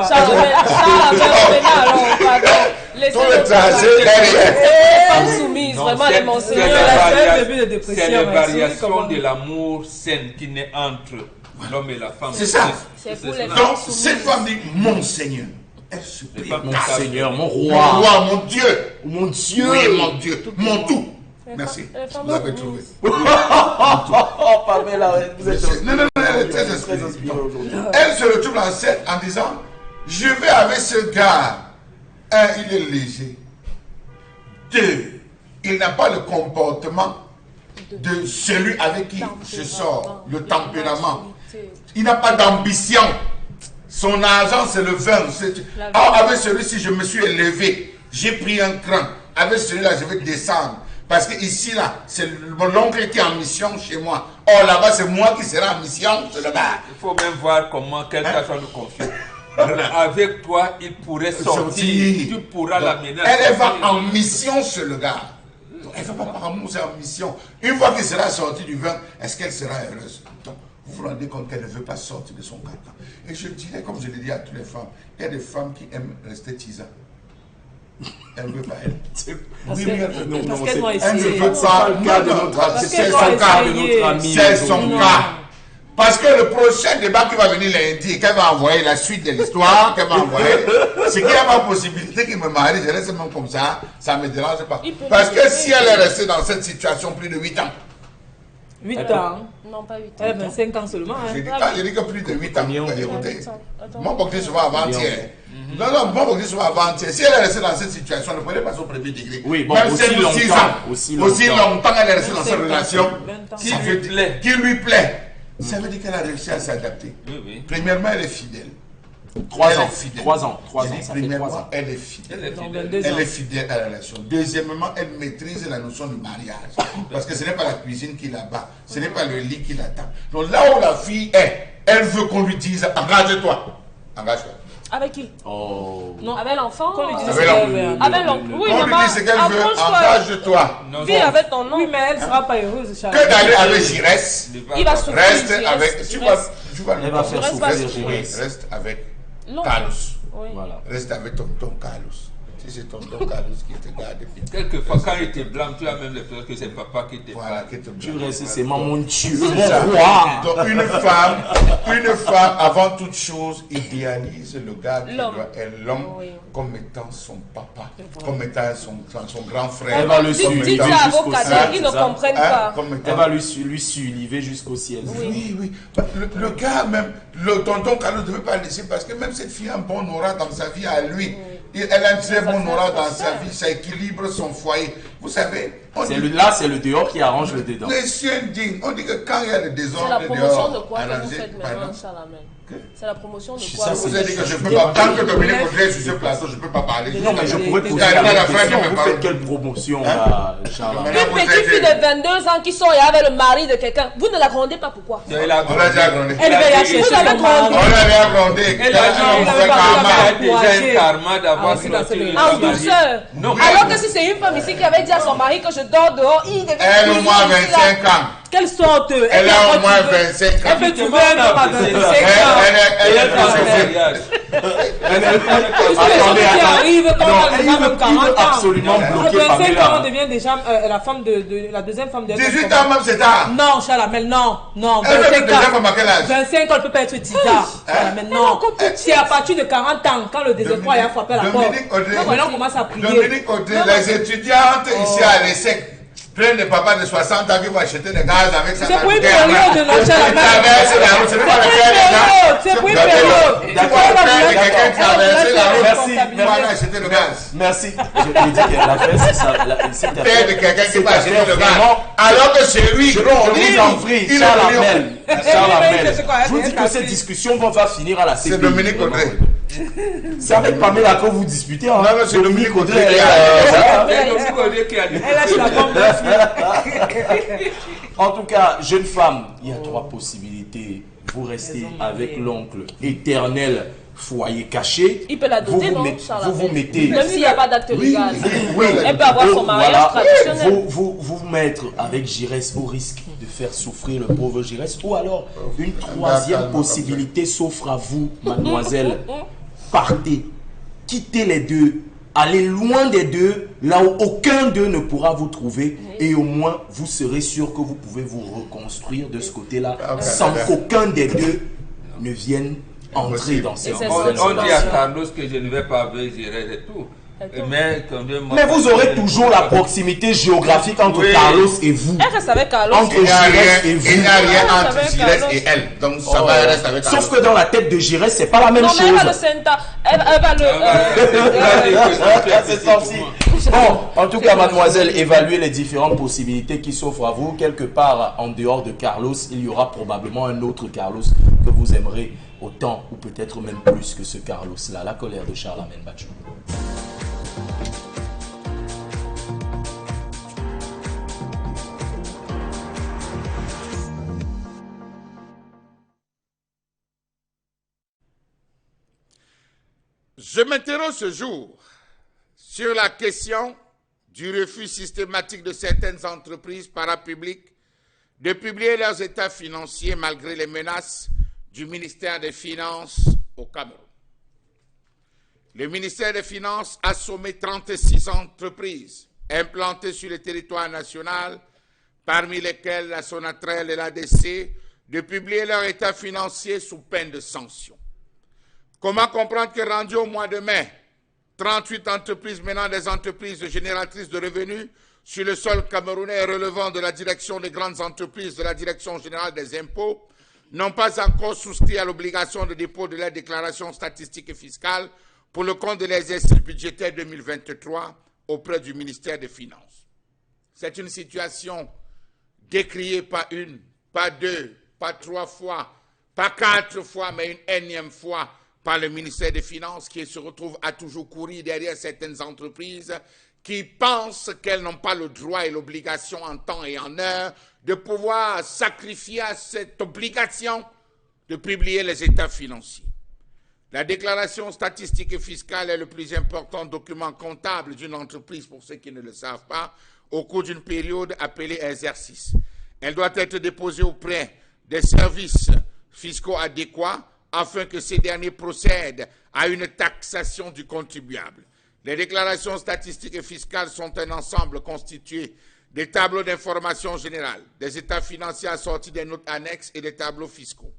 Laissez tout le notre trajet derrière. femme soumise, Non, vraiment c'est- les monseigneurs. c'est la la seule début de dépression, c'est les mais variations comment- de l'amour saine qui naît entre l'homme et la femme. C'est ça. C'est pour les cela. femmes Donc, soumises. cette femme dit, mon Seigneur. Elle se Les prie. femmes Mon savent. Seigneur, mon Mon roi, roi, mon Dieu. mon Dieu. Oui, mon Dieu. Mon tout. Les Merci. femmes- les femmes Vous l'avez soumises. trouvé. Oh, Pamela, vous êtes Non, non, non, elle est très très inspirée. inspirée aujourd'hui. Elle se retrouve dans scène en disant, je vais avec ce gars. Un, il est léger. Deux, il n'a pas le comportement de celui avec qui je sors, le tempérament. Il n'a pas d'ambition. Son argent, c'est le vin. Ah, avec celui-ci, je me suis élevé. J'ai pris un cran. Avec celui-là, je vais descendre. Parce que ici, là, c'est mon oncle qui est en mission chez moi. Or, là-bas, c'est moi qui serai en mission. C'est le gars. Il faut même voir comment quelqu'un soit de confiance. Avec toi, il pourrait sortir. Tu pourras l'amener. Elle va en mission sur le gars. Donc, elle ne va pas par amour, c'est en mission. Une fois qu'il sera sorti du vin, est-ce qu'elle sera heureuse? Donc, vous vous rendez compte qu'elle ne veut pas sortir de son carcan. Et je dirais, comme je l'ai dit à toutes les femmes, il y a des femmes qui aiment rester tisa. Elle ne veut pas, elle. Oui, oui, elle veut. Non, Parce non, qu'elles c'est- vont Elle ne essayer. veut pas. le cas de Non, non, notre c'est qu'elles son vont cas. essayer. notre ami. C'est son Non. cas. Parce que le prochain débat qui va venir lundi, qu'elle va envoyer la suite de l'histoire, qu'elle va envoyer, c'est qu'il y a ma possibilité qu'il me marie, je reste même comme ça ne me dérange pas. Il peut Parce que rester. si elle est restée dans cette situation plus de 8 ans, 8 ans. Non, pas 8 ans. Elle a 25 ans seulement. hein. je dis que plus de 8 ans, écoutez, 8 ans. Attends. mon bouquet souvent avant-hier. Non, non, mon bouquet souvent avant-hier. Si elle est restée dans cette situation, ne prenez pas son premier degré. Oui, bon, Même aussi 5 ou 6 longtemps, ans, aussi aussi longtemps. longtemps elle est restée dans cette 25 ans, relation 20 ans. ça Qui veut lui dire- plaît. qui lui plaît. Ça veut dire qu'elle a réussi à s'adapter. Oui, oui. Premièrement, elle est fidèle. 3 Elle ans, est fidèle. 3 ans, 3 Je ans, dis, ça fait 3 premièrement, ans. elle est fidèle. Elle est Dans fidèle. 22 ans. Elle est fidèle à la relation. Deuxièmement, elle maîtrise la notion du mariage. Parce que ce n'est pas la cuisine qui la bat. Ce n'est pas le lit qui l'attend. Donc là où la fille est, elle veut qu'on lui dise engage-toi. Engage-toi. Avec qui? Oh. Non. Avec l'enfant? Qu'on lui dise Avec ce l'enfant. qu'elle veut. Avec l'enfant. Oui, On lui maman. dit ce qu'elle veut, Approche-toi. engage-toi. Non, Vis non. avec ton nom. Oui, mais elle ne sera pas heureuse, Charles. Que d'aller avec Giresse, Il va souffrir. reste il avec. reste- Tu il vas, reste- tu vas Elle va faire reste souffrir pas- Giresse. Reste avec Non. Carlos. Oui. Voilà. Reste avec tonton Carlos. Si c'est tonton Carlos qui te garde bien. Quelquefois, quand il te blâme, tu as même l'impression que c'est papa qui te Voilà, blâme. qui te Tu blâme. restes, c'est mon Dieu, C'est ça. mon roi. Donc une femme, avant toute chose, idéalise le gars qui L'homme. est l'homme Oui. comme étant son papa, comme étant son grand frère. Elle va le comme suivre. Dites étant- ça à jusqu'au vos ciel, cadets, ils ne c'est ça. comprennent hein, pas. comme étant- Elle va lui suivre jusqu'au ciel. Oui, oui. Le gars même, le tonton Carlos ne devait pas laisser parce que même cette fille a un bon aura dans sa vie à lui. Elle a un très bon aura dans sa vie, ça équilibre son foyer. Vous savez, on dit, Là, c'est le dehors qui arrange le dedans. les chiens dignes, on dit que quand il y a le C'est désordre la promotion de dehors, quoi que vous arrangé, faites pardon. maintenant, Chalamel? C'est la promotion de Ça, quoi? Je vous ai dit que je ne peux pas, tant que Dominique Audrey est sur ce plateau, je ne peux pas parler. Non, mais je pourrais poser Jusqu'à la la fin de question. mes Vous paroles. faites quelle promotion, là, Charles? Maintenant, Une vous petite êtes- fille de 22 ans qui sort avec le mari de quelqu'un, vous ne la grondez pas pourquoi? Il a On l'a déjà grondé. Elle va y aller chercher Vous avez son mari. On l'avait grondé. Elle a dit On qu'il fait pas karma. a déjà un karma d'avoir Ah, c'est dans clôturé ce- la En mariée. douceur. Non. Alors que si c'est une femme ici qui avait dit à son mari que je dors dehors, il devait Elle a au moins 25 ans. Quelle sorte Elle a au moins 25 ans. Elle peut trouver un homme à 25 ans. Elle est Dans le possédée. mariage. Attendez, qui arrive quand non, on a il déjà même veut 40 ans. absolument À bloquer 25 ans, on Pamela. devient déjà la femme de la deuxième femme de 18 ans même, c'est tard. Non, Chalamel, non, non. Elle veut 25 déjà ans. comme à quel âge? 25 ans, elle peut pas être tisa. Chalamel, non. C'est à partir de 40 ans, quand le désespoir a frappé la porte. Dominique Audrey. Donc maintenant, on commence à prier. Dominique Audrey, les étudiantes ici à l'ESSEC prennent des papas de 60 ans qui vont acheter des gaz avec ça. C'est pour une période de notre Chalamel. C'est pas la peine, C'est pour une là. période. Tu vas prendre quelqu'un qui a versé la route. Merci, Tu vas aller acheter le gaz. Merci. Je dis qu'elle a fait, c'est ça. C'est Père de quelqu'un qui va acheter le gaz. vraiment. Alors que c'est lui. Je vous en prie, il est Charles venu. Amel. Charles Amel. Je vous dis que cette discussion va finir à la CPI. C'est Dominique Audrey. C'est avec Pamela que vous disputez. Hein? Non, non, c'est Dominique Audrey. Voilà. Il y a Dominique Audrey qui a dit. Elle lâche la bombe. En tout cas, jeune femme, il y a 3 possibilités. Vous restez avec l'oncle éternel, foyer caché. Il peut la doter, vous non, mettez, Charles vous Amel? mettez. Même s'il n'y a pas d'acte légal. Oui, Elle peut avoir son mariage traditionnel. vous mettre avec Giresse au risque de faire souffrir le pauvre Giresse. Ou alors, une troisième possibilité s'offre à vous, mademoiselle. Partez, quittez les deux Allez loin des deux, là où aucun d'eux ne pourra vous trouver, et au moins vous serez sûr que vous pouvez vous reconstruire de ce côté-là sans qu'aucun des deux ne vienne entrer dans cette On dit à Carlos que je ne vais pas avec Gérard et tout. Mais vous aurez toujours la proximité géographique entre Carlos et vous. Elle reste avec Carlos. Entre Giresse et vous. Il n'y a rien entre Giresse et elle. Donc ça va rester avec Carlos. Sauf que dans la tête de Giresse, c'est pas la même chose. Non, mais elle va le Senta. Elle va le... C'est sorti. Bon, en tout cas, mademoiselle, évaluez les différentes possibilités qui s'offrent à vous. Quelque part en dehors de Carlos, il y aura probablement un autre Carlos que vous aimerez autant ou peut-être même plus que ce Carlos-là. La colère de Charlemagne Bachou. Je m'interroge ce jour sur la question du refus systématique de certaines entreprises parapubliques de publier leurs états financiers malgré les menaces du ministère des Finances au Cameroun. Le ministère des Finances a sommé 36 entreprises implantées sur le territoire national, parmi lesquelles la Sonatrel et l'ADC, de publier leurs états financiers sous peine de sanctions. Comment comprendre que rendu au mois de mai, 38 entreprises menant des entreprises génératrices de revenus sur le sol camerounais relevant de la direction des grandes entreprises de la Direction générale des impôts n'ont pas encore souscrit à l'obligation de dépôt de la déclaration statistique et fiscale pour le compte de l'exercice budgétaire 2023 auprès du ministère des Finances. C'est une situation décriée pas une, pas deux, pas trois fois, pas quatre fois, mais une énième fois par le ministère des Finances qui se retrouve à toujours courir derrière certaines entreprises qui pensent qu'elles n'ont pas le droit et l'obligation en temps et en heure de pouvoir sacrifier à cette obligation de publier les états financiers. La déclaration statistique et fiscale est le plus important document comptable d'une entreprise, pour ceux qui ne le savent pas, au cours d'une période appelée exercice. Elle doit être déposée auprès des services fiscaux adéquats afin que ces derniers procèdent à une taxation du contribuable. Les déclarations statistiques et fiscales sont un ensemble constitué des tableaux d'information générale, des états financiers assortis des notes annexes et des tableaux fiscaux.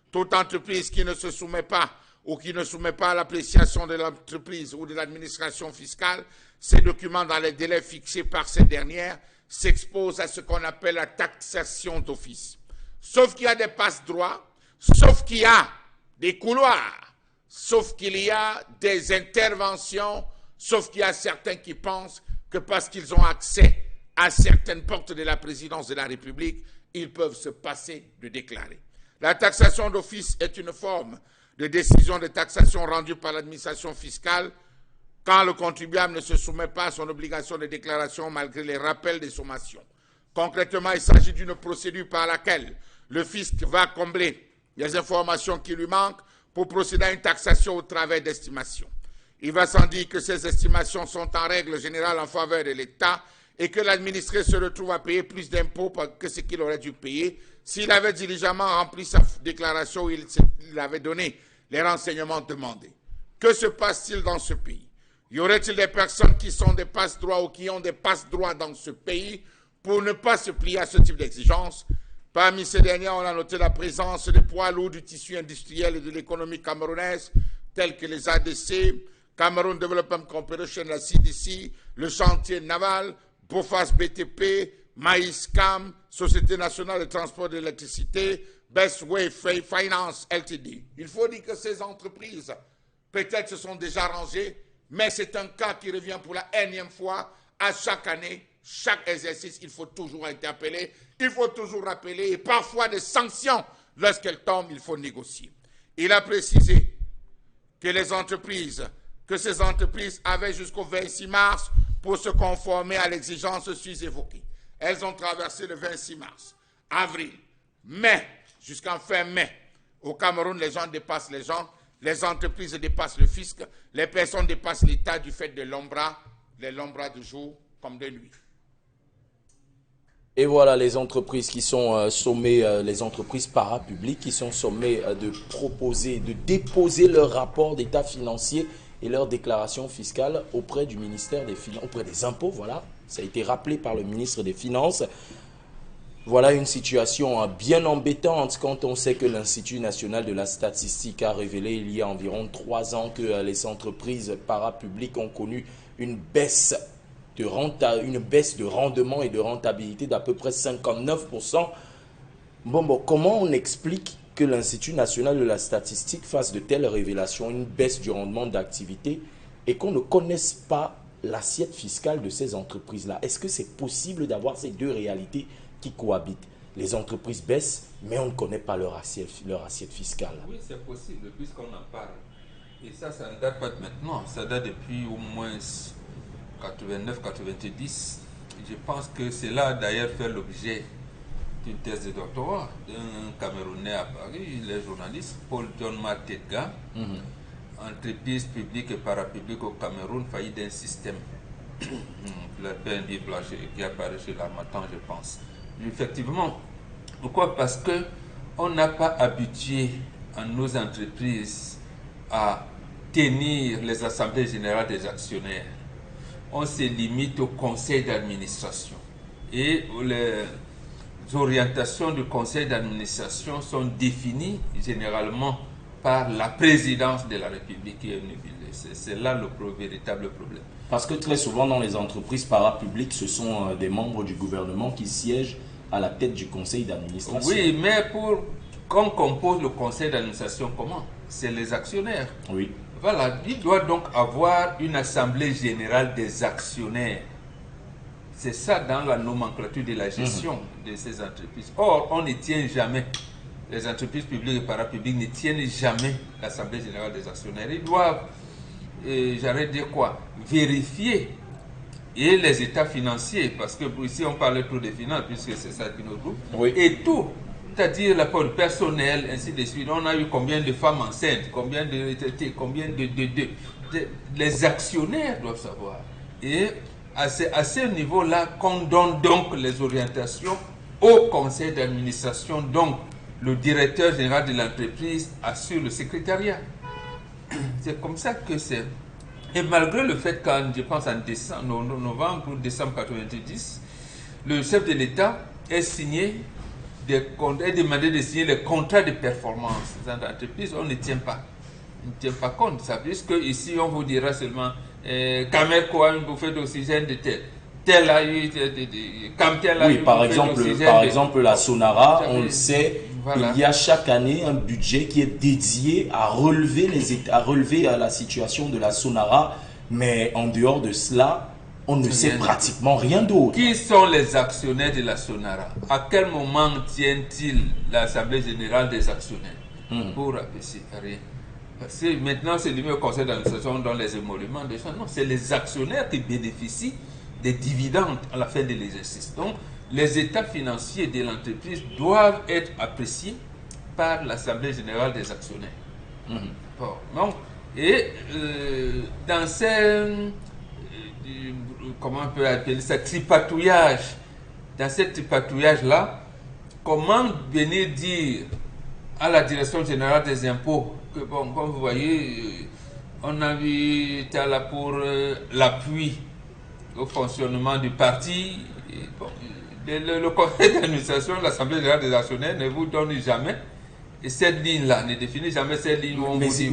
Toute entreprise qui ne se soumet pas ou qui ne soumet pas à l'appréciation de l'entreprise ou de l'administration fiscale, ces documents dans les délais fixés par ces dernières s'exposent à ce qu'on appelle la taxation d'office. Sauf qu'il y a des passe-droits, sauf qu'il y a des couloirs, sauf qu'il y a des interventions, sauf qu'il y a certains qui pensent que parce qu'ils ont accès à certaines portes de la présidence de la République, ils peuvent se passer de déclarer. La taxation d'office est une forme de décision de taxation rendue par l'administration fiscale quand le contribuable ne se soumet pas à son obligation de déclaration malgré les rappels des sommations. Concrètement, il s'agit d'une procédure par laquelle le fisc va combler les informations qui lui manquent pour procéder à une taxation au travers d'estimations. Il va sans dire que ces estimations sont en règle générale en faveur de l'État et que l'administré se retrouve à payer plus d'impôts que ce qu'il aurait dû payer s'il avait diligemment rempli sa déclaration où il avait donné les renseignements demandés. Que se passe-t-il dans ce pays? Y aurait-il des personnes qui sont des passe-droits ou qui ont des passe-droits dans ce pays pour ne pas se plier à ce type d'exigence? Parmi ces dernières, on a noté la présence des poids lourds du tissu industriel et de l'économie camerounaise, tels que les ADC, Cameroun Development Corporation, la CDC, le chantier naval, Bofas BTP, Maïscam, Société nationale de transport de l'électricité, Best Way Finance Ltd. Il faut dire que ces entreprises, peut-être se sont déjà rangées, mais c'est un cas qui revient pour la énième fois. À chaque année, chaque exercice, il faut toujours interpeller, il faut toujours rappeler, et parfois des sanctions, lorsqu'elles tombent, il faut négocier. Il a précisé que ces entreprises avaient jusqu'au 26 mars pour se conformer à l'exigence sus-évoquée. Elles ont traversé le 26 mars, avril, mai, jusqu'en fin mai. Au Cameroun, les gens dépassent les gens, les entreprises dépassent le fisc, les personnes dépassent l'État du fait de l'ombra de jour comme de nuit. Et voilà les entreprises qui sont sommées, les entreprises parapubliques qui sont sommées de proposer, de déposer leur rapport d'état financier et leur déclaration fiscale auprès du ministère des Finances, auprès des impôts, voilà. Ça a été rappelé par le ministre des Finances. Voilà une situation bien embêtante quand on sait que l'Institut national de la statistique a révélé il y a environ 3 ans que les entreprises parapubliques ont connu une baisse de rendement et de rentabilité d'à peu près 59%. Bon, comment on explique que l'Institut national de la statistique fasse de telles révélations, une baisse du rendement d'activité, et qu'on ne connaisse pas l'assiette fiscale de ces entreprises-là? Est-ce que c'est possible d'avoir ces deux réalités qui cohabitent? Les entreprises baissent, mais on ne connaît pas leur assiette fiscale. Oui, c'est possible, puisqu'on en parle. Et ça ne date pas de maintenant, ça date depuis au moins 89-90. Je pense que c'est là d'ailleurs fait l'objet d'une thèse de doctorat d'un Camerounais à Paris, le journaliste Paul John Matega, entreprise publique et parapublique au Cameroun, faillite d'un système. Le PNB qui apparaît chez l'Harmattan, je pense. Effectivement, pourquoi? Parce qu'on n'a pas habitué à nos entreprises à tenir les assemblées générales des actionnaires. On se limite au conseil d'administration. Et les orientations du conseil d'administration sont définies généralement par la présidence de la République. C'est là le véritable problème. Parce que très souvent dans les entreprises parapubliques, ce sont des membres du gouvernement qui siègent à la tête du conseil d'administration. Oui, mais qu'on compose le conseil d'administration, comment? C'est les actionnaires. Oui. Voilà, il doit donc avoir une assemblée générale des actionnaires. C'est ça dans la nomenclature de la gestion de ces entreprises. Or, on ne tient jamais, les entreprises publiques et parapubliques ne tiennent jamais l'assemblée générale des actionnaires. Ils doivent, j'arrête de dire quoi, vérifier et les états financiers, parce que ici on parle trop des finances, puisque c'est ça qui nous groupe, oui. Et tout, c'est-à-dire l'apport personnel, ainsi de suite. On a eu combien de femmes enceintes, combien de retraités, combien les actionnaires doivent savoir. Et à ce niveau-là qu'on donne donc les orientations au conseil d'administration. Donc, le directeur général de l'entreprise assure le secrétariat. C'est comme ça que c'est. Et malgré le fait qu'en, je pense en novembre ou décembre 90, le chef de l'État ait signé demandé de signer les contrats de performance dans l'entreprise, on ne tient pas. On ne tient pas compte de ça, puisque ici on vous dira seulement Camerco a une bouffée d'oxygène de tel a eu Camtel a eu par exemple la Sonara, on le sait, voilà. Il y a chaque année un budget qui est dédié à relever la situation de la Sonara, mais en dehors de cela, on ne sait pratiquement rien d'autre. Qui sont les actionnaires de la Sonara? À quel moment tiennent-ils l'Assemblée générale des actionnaires? Pour apprécier rien. Parce que maintenant, c'est limité au conseil d'administration dans les émoluments des gens. Non, c'est les actionnaires qui bénéficient des dividendes à la fin de l'exercice. Donc, les états financiers de l'entreprise doivent être appréciés par l'Assemblée générale des actionnaires. Bon, donc, et dans ces... comment on peut appeler ça, tripatouillage. Dans ce tripatouillage-là, comment venir dire à la direction générale des impôts que, bon, comme vous voyez, on a vu là pour l'appui au fonctionnement du parti. Et bon, le conseil d'administration de l'Assemblée générale des actionnaires ne vous donne jamais. Et cette ligne-là ne définit jamais cette ligne où on vous dit.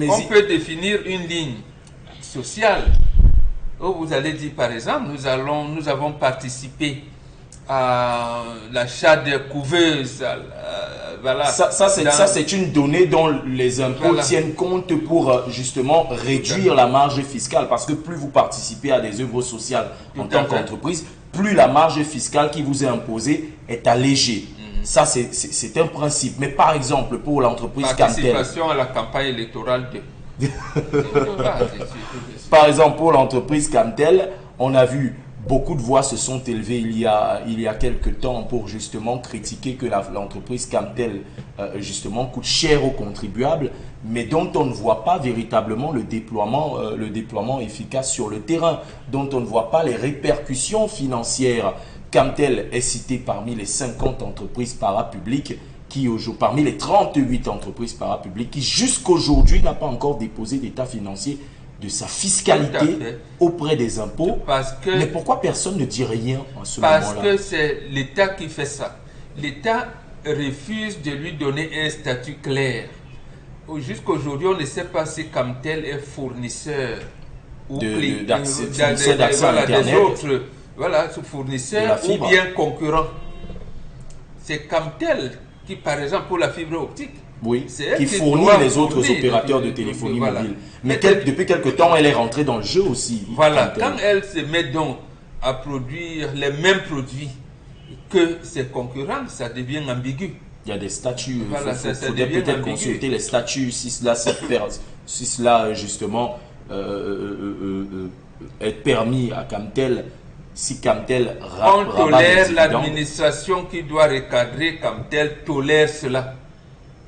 On peut définir une ligne sociale. Vous allez dire, par exemple, nous avons participé à l'achat des couveuses. Voilà. Ça, c'est une donnée dont les impôts tiennent compte pour justement réduire la marge fiscale. Parce que plus vous participez à des œuvres sociales en tant qu'entreprise, plus la marge fiscale qui vous est imposée est allégée. Ça, c'est un principe. Mais par exemple, pour l'entreprise Camtel... Participation à la campagne électorale de... Par exemple, pour l'entreprise Camtel, on a vu beaucoup de voix se sont élevées il y a quelques temps pour justement critiquer que l'entreprise Camtel justement coûte cher aux contribuables, mais dont on ne voit pas véritablement le déploiement efficace sur le terrain, dont on ne voit pas les répercussions financières. Camtel est cité parmi les 50 entreprises parapubliques parmi les 38 entreprises parapubliques qui jusqu'aujourd'hui n'a pas encore déposé d'état financier de sa Tout à fiscalité fait. auprès des impôts. Parce que, Mais pourquoi personne ne dit rien en ce parce moment-là? que c'est l'État qui fait ça. L'État refuse de lui donner un statut clair. Jusqu'aujourd'hui, on ne sait pas si Camtel est fournisseur ou fournisseur d'accès à des Internet, autres de fournisseurs la ou fibre. bien concurrents. C'est Camtel qui, par exemple, pour la fibre optique, Oui, c'est elle qui qui fournit doit les autres fournir opérateurs de depuis- téléphonie voilà. mobile. Mais Mais depuis quelque temps, elle est rentrée dans le jeu aussi. voilà, Camtel. quand elle se met donc à produire les mêmes produits que ses concurrents, ça devient ambigu. Il y a des statuts. Voilà, Il ça faudrait devient peut-être ambigu. consulter les statuts si cela justement est permis à Camtel. Si Camtel On rabat tolère des dividendes. l'administration qui doit recadrer comme telle, tolère cela.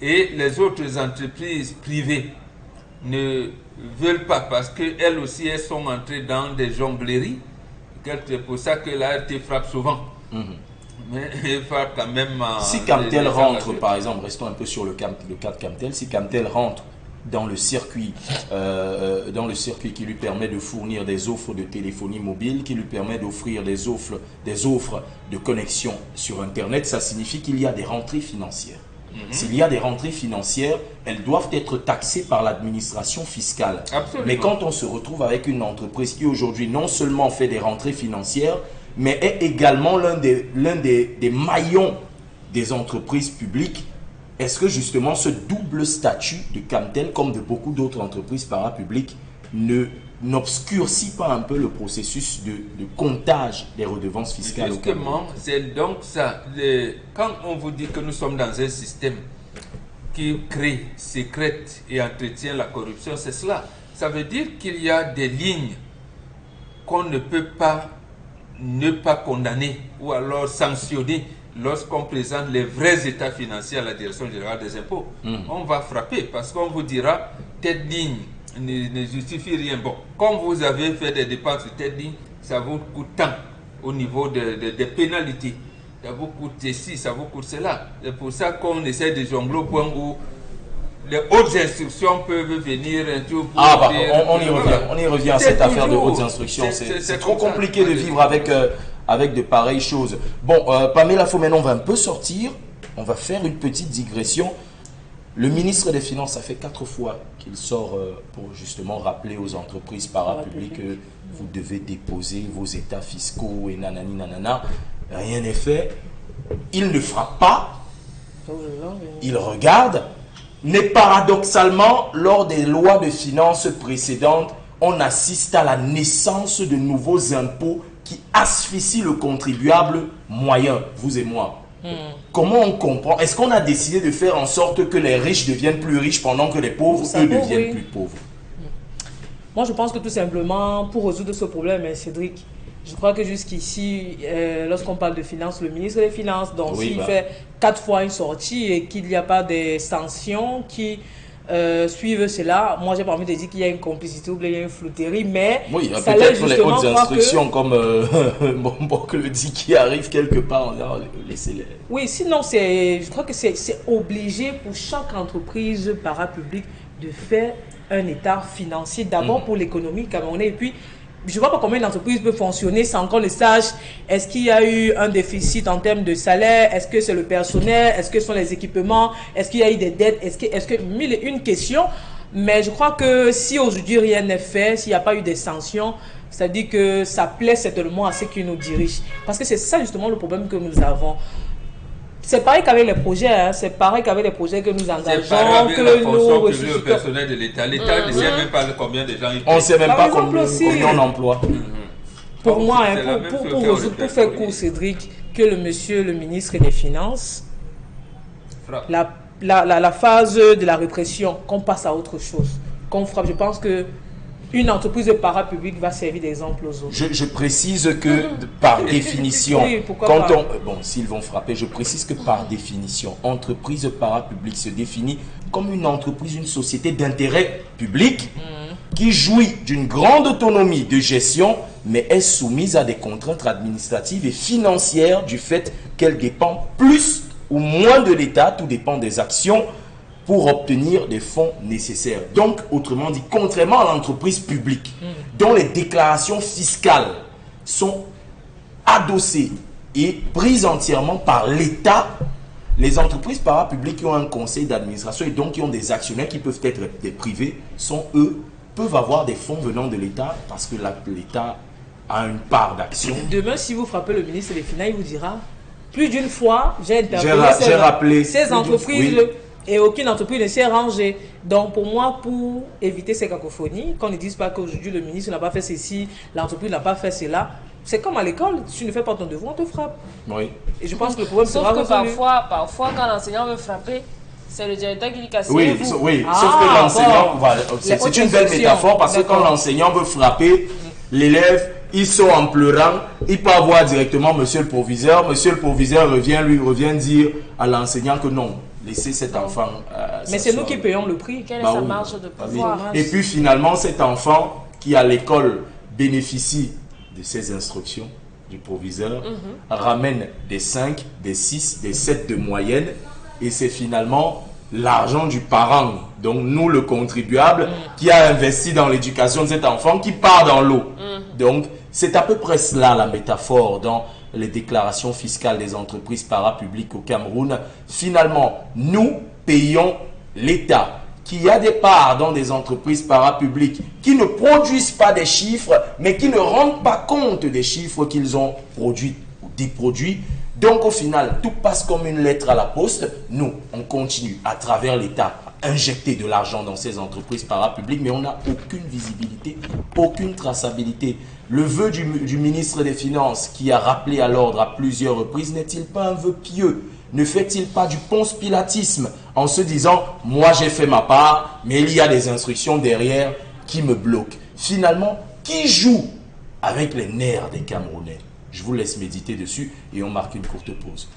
Et les autres entreprises privées ne veulent pas parce qu'elles aussi elles sont entrées dans des jongleries. C'est pour ça que la RT frappe souvent. Mais elle frappe quand même. Si les Camtel gens rentre, là-dessus. par exemple, restons un peu sur le cas de Camtel, si Camtel rentre dans le circuit qui lui permet de fournir des offres de téléphonie mobile, qui lui permet d'offrir des offres de connexion sur Internet, ça signifie qu'il y a des rentrées financières. S'il y a des rentrées financières, elles doivent être taxées par l'administration fiscale. Absolument. Mais quand on se retrouve avec une entreprise qui aujourd'hui non seulement fait des rentrées financières, mais est également l'un des maillons des entreprises publiques, est-ce que justement ce double statut de Camtel, comme de beaucoup d'autres entreprises parapubliques, n'obscurcit pas un peu le processus de comptage des redevances fiscales au Cameroun? Justement, c'est donc ça. Quand on vous dit que nous sommes dans un système qui crée, sécrète et entretient la corruption, c'est cela. Ça veut dire qu'il y a des lignes qu'on ne peut pas ne pas condamner ou alors sanctionner lorsqu'on présente les vrais états financiers à la Direction générale des impôts. On va frapper parce qu'on vous dira telle ligne ne justifie rien. Bon, comme vous avez fait des dépenses sur telle ligne, ça vous coûte tant au niveau des pénalités. Ça vous coûte ceci, ça vous coûte cela. C'est pour ça qu'on essaie de jongler au point où les hautes instructions peuvent venir un jour pour dire- on y revient à C'est cette affaire de toujours- hautes instructions. c'est C'est trop comme ça. compliqué de vivre avec de pareilles choses. Bon, Pamela Fomenon va un peu sortir. On va faire une petite digression. Le ministre des Finances, ça fait 4 fois qu'il sort pour justement rappeler aux entreprises parapubliques que vous devez déposer vos états fiscaux et nanani nanana. Rien n'est fait. Il ne frappe pas. Il regarde. Mais paradoxalement, lors des lois de finances précédentes, on assiste à la naissance de nouveaux impôts qui asphyxient le contribuable moyen, vous et moi. Comment on comprend? Est-ce qu'on a décidé de faire en sorte que les riches deviennent plus riches pendant que les pauvres, eux, deviennent plus pauvres? Moi, je pense que tout simplement, pour résoudre ce problème, Cédric, je crois que jusqu'ici, lorsqu'on parle de finances, le ministre des Finances, donc Oui, s'il bah. fait 4 fois une sortie et qu'il n'y a pas des sanctions qui suivent cela, moi, j'ai pas envie de dire qu'il y a une complicité ou bien il y a une flouterie, mais Oui, il y a ça laisse peut-être les justement hautes croire que- instructions comme Bombok le dit qui arrivent quelque part. Laissez-les. Oui, sinon, je crois que c'est obligé pour chaque entreprise parapublique de faire un état financier, d'abord pour l'économie camerounaise, et puis je ne vois pas comment une entreprise peut fonctionner sans qu'on le sache. Est-ce qu'il y a eu un déficit en termes de salaire? Est-ce que c'est le personnel? Est-ce que ce sont les équipements? Est-ce qu'il y a eu des dettes? Est-ce que mille et une questions? Mais je crois que si aujourd'hui rien n'est fait, s'il n'y a pas eu des sanctions, ça dit que ça plaît certainement à ceux qui nous dirigent. Parce que c'est ça justement le problème que nous avons. C'est pareil qu'avec les projets, hein. C'est pareil qu'avec les projets que nous C'est engageons, pareil avec la que fonction nous publique au ressuscitons. personnel de l'État. L'État ne sait même pas combien de gens il On ne paye. sait même Par pas exemple combien aussi- on emploie. Pour moi, C'est la hein, même pour chose que résoudre, pour faire court, Cédric, que le ministre des Finances, Frappe. la phase de la répression, qu'on passe à autre chose, qu'on frappe. Je pense que une entreprise parapublique va servir d'exemple aux autres. Je précise que par définition, Oui, pourquoi quand pas. bon, s'ils vont frapper, je précise que par définition, entreprise parapublique se définit comme une entreprise, une société d'intérêt public qui jouit d'une grande autonomie de gestion, mais est soumise à des contraintes administratives et financières du fait qu'elle dépend plus ou moins de l'État, tout dépend des actions pour obtenir des fonds nécessaires. Donc, autrement dit, contrairement à l'entreprise publique, dont les déclarations fiscales sont adossées et prises entièrement par l'État, les entreprises parapubliques qui ont un conseil d'administration et donc qui ont des actionnaires qui peuvent être des privés, peuvent avoir des fonds venant de l'État parce que l'État a une part d'action. Demain, si vous frappez le ministre des Finances, il vous dira, plus d'une fois, j'ai interpellé ces entreprises et aucune entreprise ne s'est rangée. Donc pour moi, pour éviter ces cacophonies, qu'on ne dise pas qu'aujourd'hui le ministre n'a pas fait ceci, l'entreprise n'a pas fait cela, c'est comme à l'école, si tu ne fais pas ton devoir, on te frappe. Oui. Et je pense que le problème sera Sauf que résolu. parfois, quand l'enseignant veut frapper, c'est le directeur qui dit casse. Oui, sauf que l'enseignant, c'est une belle métaphore parce que quand l'enseignant veut frapper l'élève, il sort en pleurant, il peut avoir directement monsieur le proviseur revient dire à l'enseignant que non, laissez cet enfant. Mais c'est nous qui payons le prix. Quelle est sa marge de pouvoir? Et puis finalement, cet enfant qui à l'école bénéficie de ces instructions du proviseur ramène des 5, des 6, des 7 de moyenne et c'est finalement l'argent du parent, donc nous le contribuable qui a investi dans l'éducation de cet enfant qui part dans l'eau. Donc c'est à peu près cela la métaphore dans les déclarations fiscales des entreprises parapubliques au Cameroun. Finalement, nous payons l'État qui a des parts dans des entreprises parapubliques qui ne produisent pas des chiffres, mais qui ne rendent pas compte des chiffres qu'ils ont produits ou déproduits. Donc au final, tout passe comme une lettre à la poste. Nous, on continue à travers l'État à injecter de l'argent dans ces entreprises parapubliques, mais on n'a aucune visibilité, aucune traçabilité. Le vœu du ministre des Finances qui a rappelé à l'ordre à plusieurs reprises n'est-il pas un vœu pieux? Ne fait-il pas du ponce-pilatisme en se disant « moi j'ai fait ma part, mais il y a des instructions derrière qui me bloquent ». Finalement, qui joue avec les nerfs des Camerounais? Je vous laisse méditer dessus et on marque une courte pause.